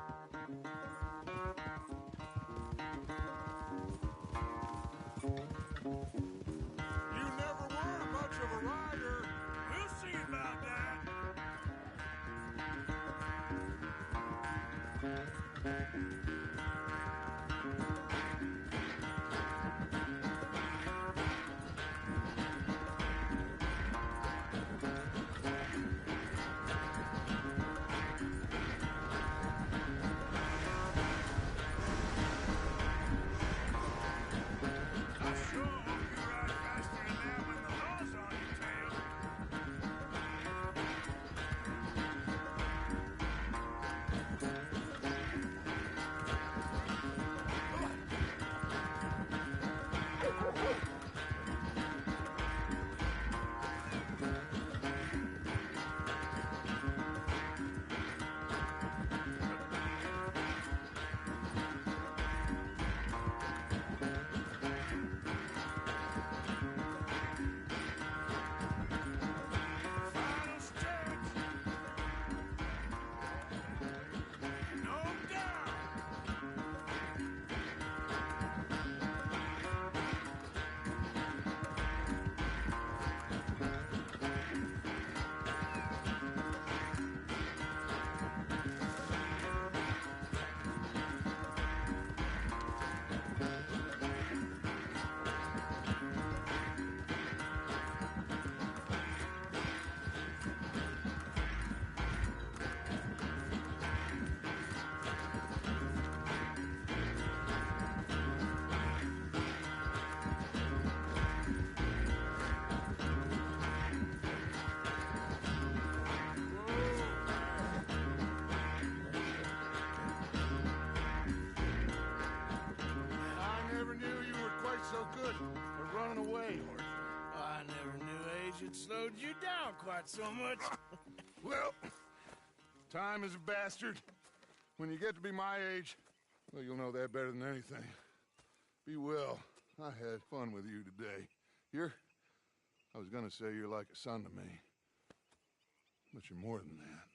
You never were much of a rider. We'll see about that. I never knew you were quite so good at running away, Horse. I never knew age had slowed you down quite so much. Well, time is a bastard. When you get to be my age, well, you'll know that better than anything. Be well. I had fun with you today. I was gonna say you're like a son to me. But you're more than that.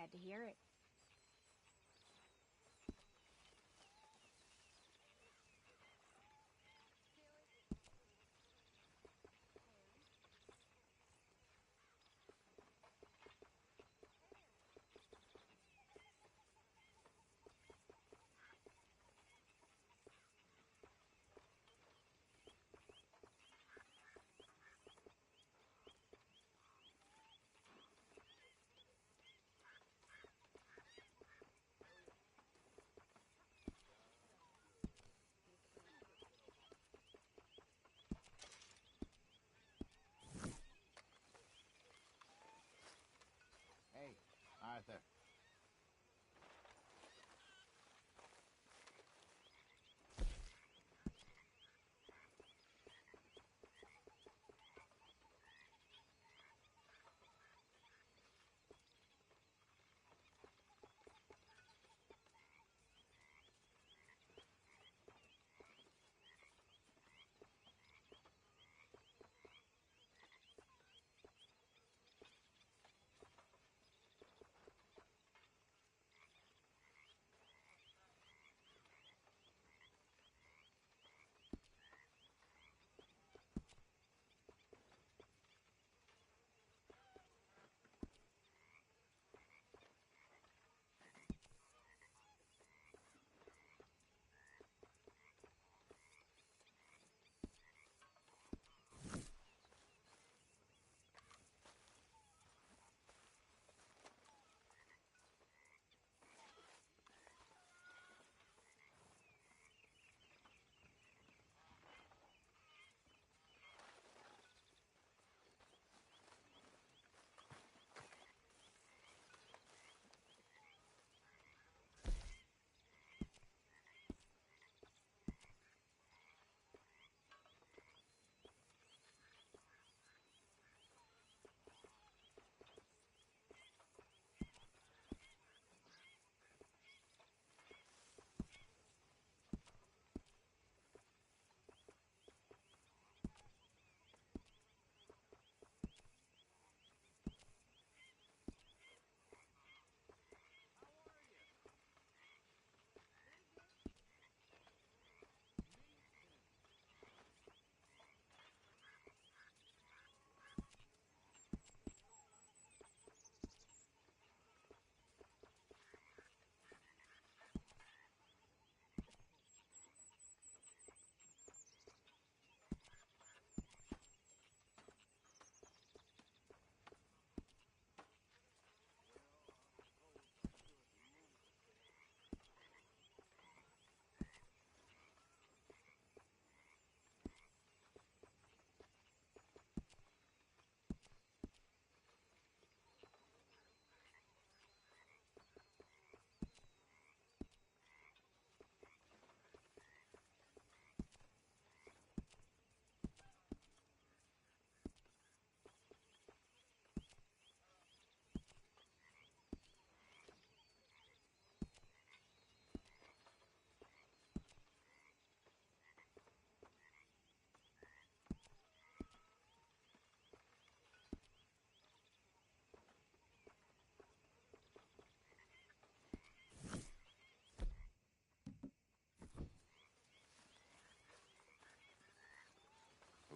glad to hear it. Hey, Arthur.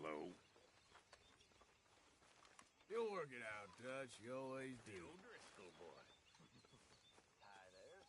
Hello? You'll work it out, Dutch. You always do. Driscoll boy. Hi there.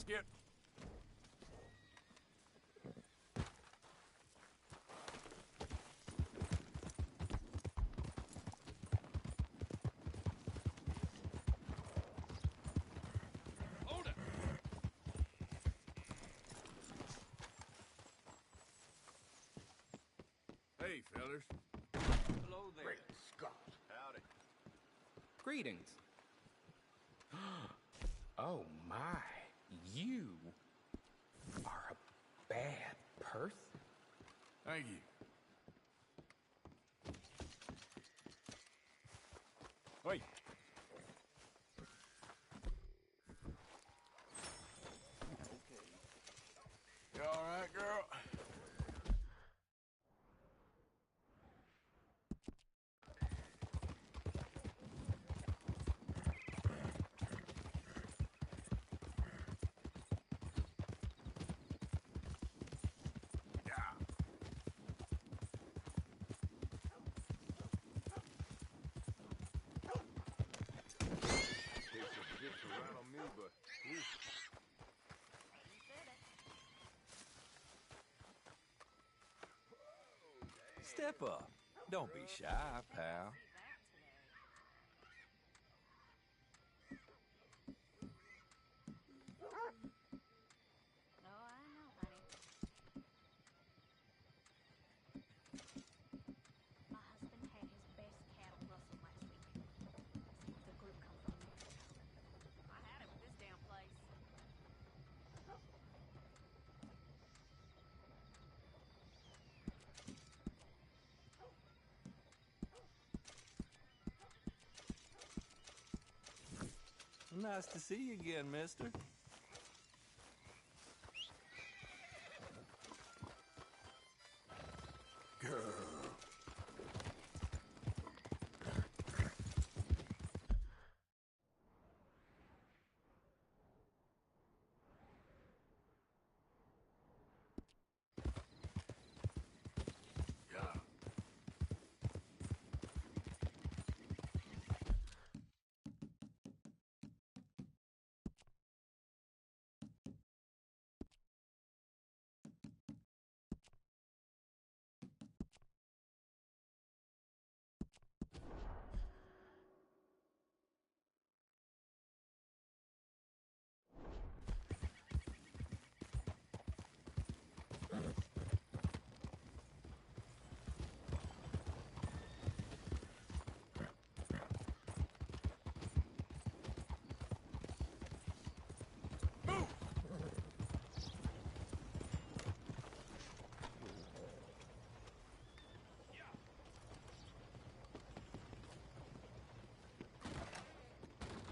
Skip. Hold it. Hey, fellas. Hello there. Great Scott. Howdy. Greetings. Oh my, you are a bad person. Thank you. Wait. You all right, girl? Step up. Don't be shy, pal. Oh, I know, honey. My husband had his best cattle rustled last week. The group come from Mexico. I had it with this damn place. Nice to see you again, mister. Girl.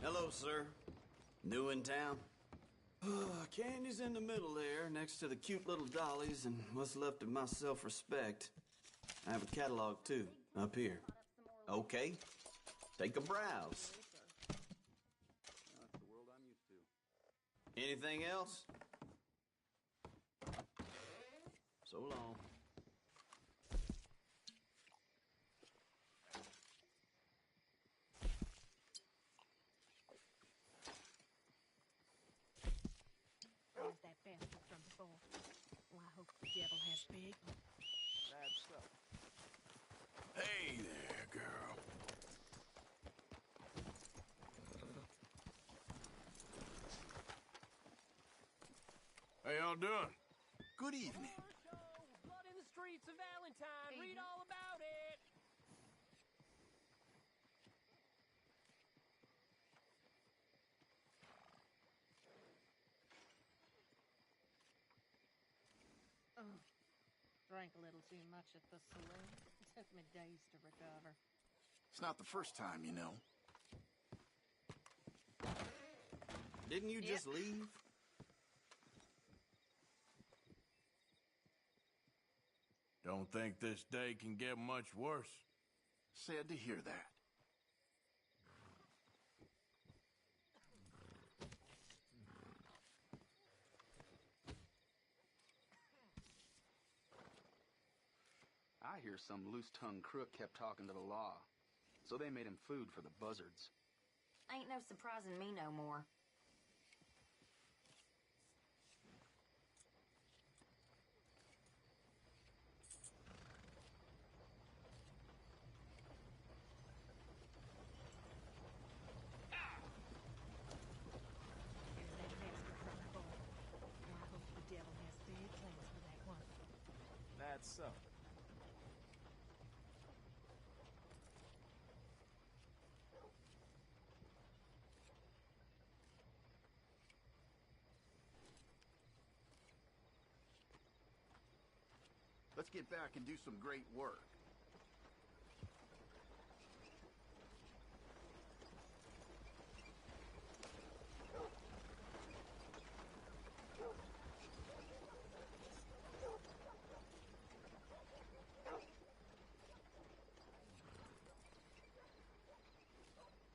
Hello, sir. New in town? Candy's in the middle there, next to the cute little dollies and what's left of my self-respect. I have a catalog, too, up here. Okay. Take a browse. That's the world I'm used to. Anything else? So long. There's that bastard from before. Well, I hope the devil has big. Bad stuff. Hey there, girl. How y'all doing? Good evening. Blood in the streets of Valentine. Read all about it. Oh, drank a little too much at the saloon. It took me days to recover. It's not the first time, you know. Didn't you just leave? Don't think this day can get much worse. Sad to hear that. I hear some loose-tongued crook kept talking to the law, so they made him food for the buzzards. Ain't no surprising me no more. That's so. Let's get back and do some great work.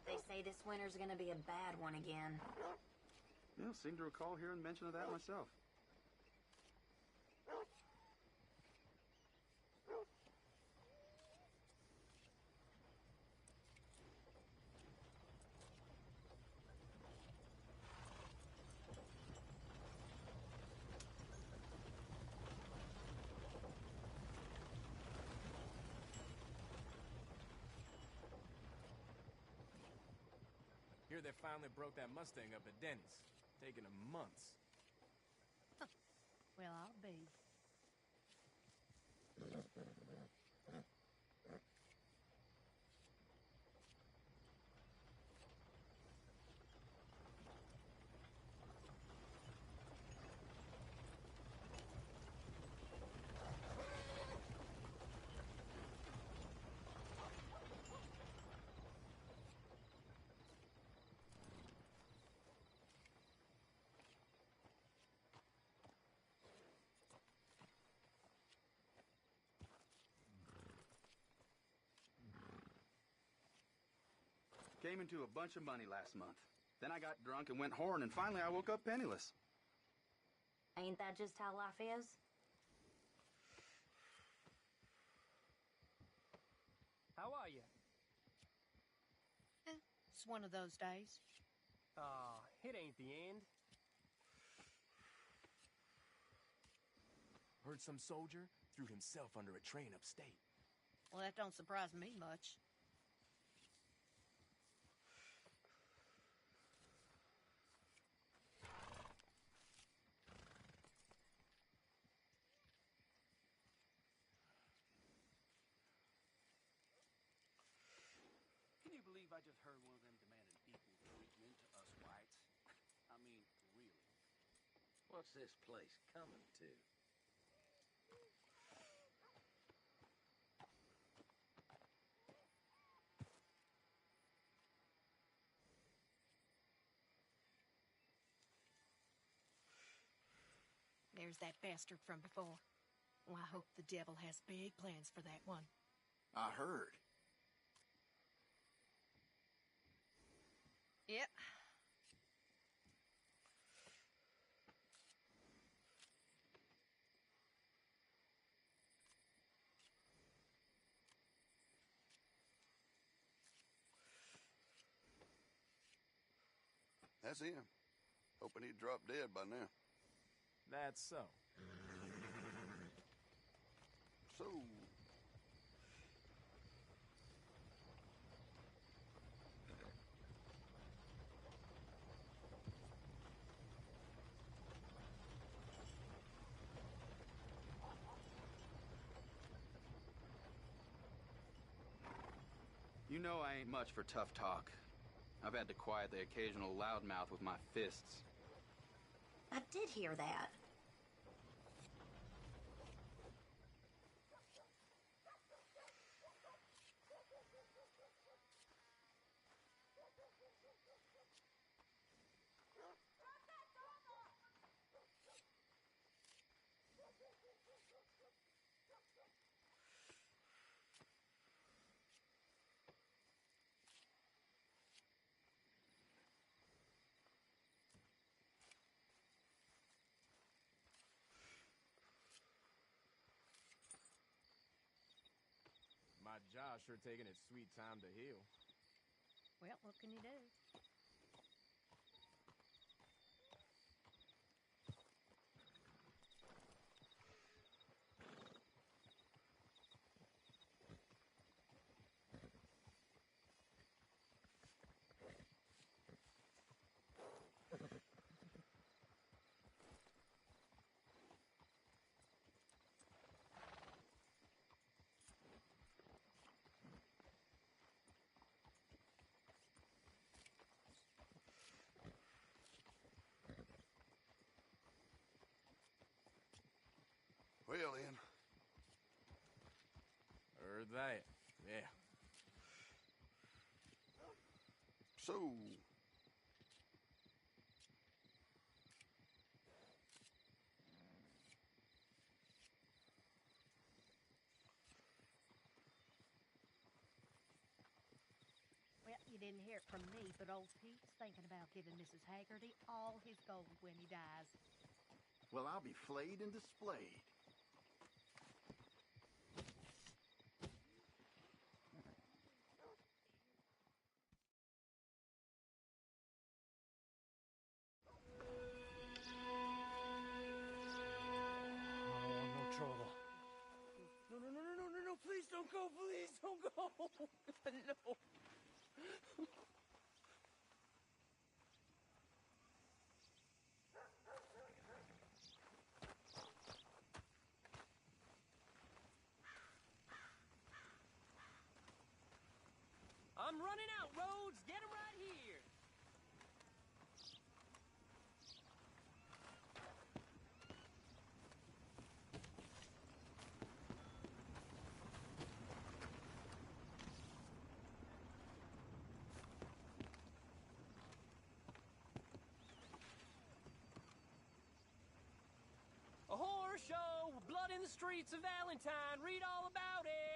They say this winter's gonna be a bad one again. Yeah, seem to recall hearing mention of that myself. Hear they finally broke that Mustang up at Denny's. Taking them months. Well, I'll be. Came into a bunch of money last month. Then I got drunk and went whoring, and finally I woke up penniless. Ain't that just how life is? How are you? It's one of those days. Aw, it ain't the end. Heard some soldier threw himself under a train upstate. Well, that don't surprise me much. Can you believe I just heard one of them demanding equal treatment to us whites? I mean, really. What's this place coming to? There's that bastard from before. Well, I hope the devil has big plans for that one. I heard. Yep. That's him. Hoping he'd drop dead by now. That's so. So... You know I ain't much for tough talk. I've had to quiet the occasional loudmouth with my fists. I did hear that. My jaw's sure taking its sweet time to heal. Well, what can you do? trail in. Heard that. Yeah. So, Well, you didn't hear it from me, but old Pete's thinking about giving Mrs. Haggerty all his gold when he dies. well, I'll be flayed and displayed. No trouble. No, please don't go, please don't go. No. I'm running out, Rhodes. Get him right here. A horror show, blood in the streets of Valentine. Read all about it.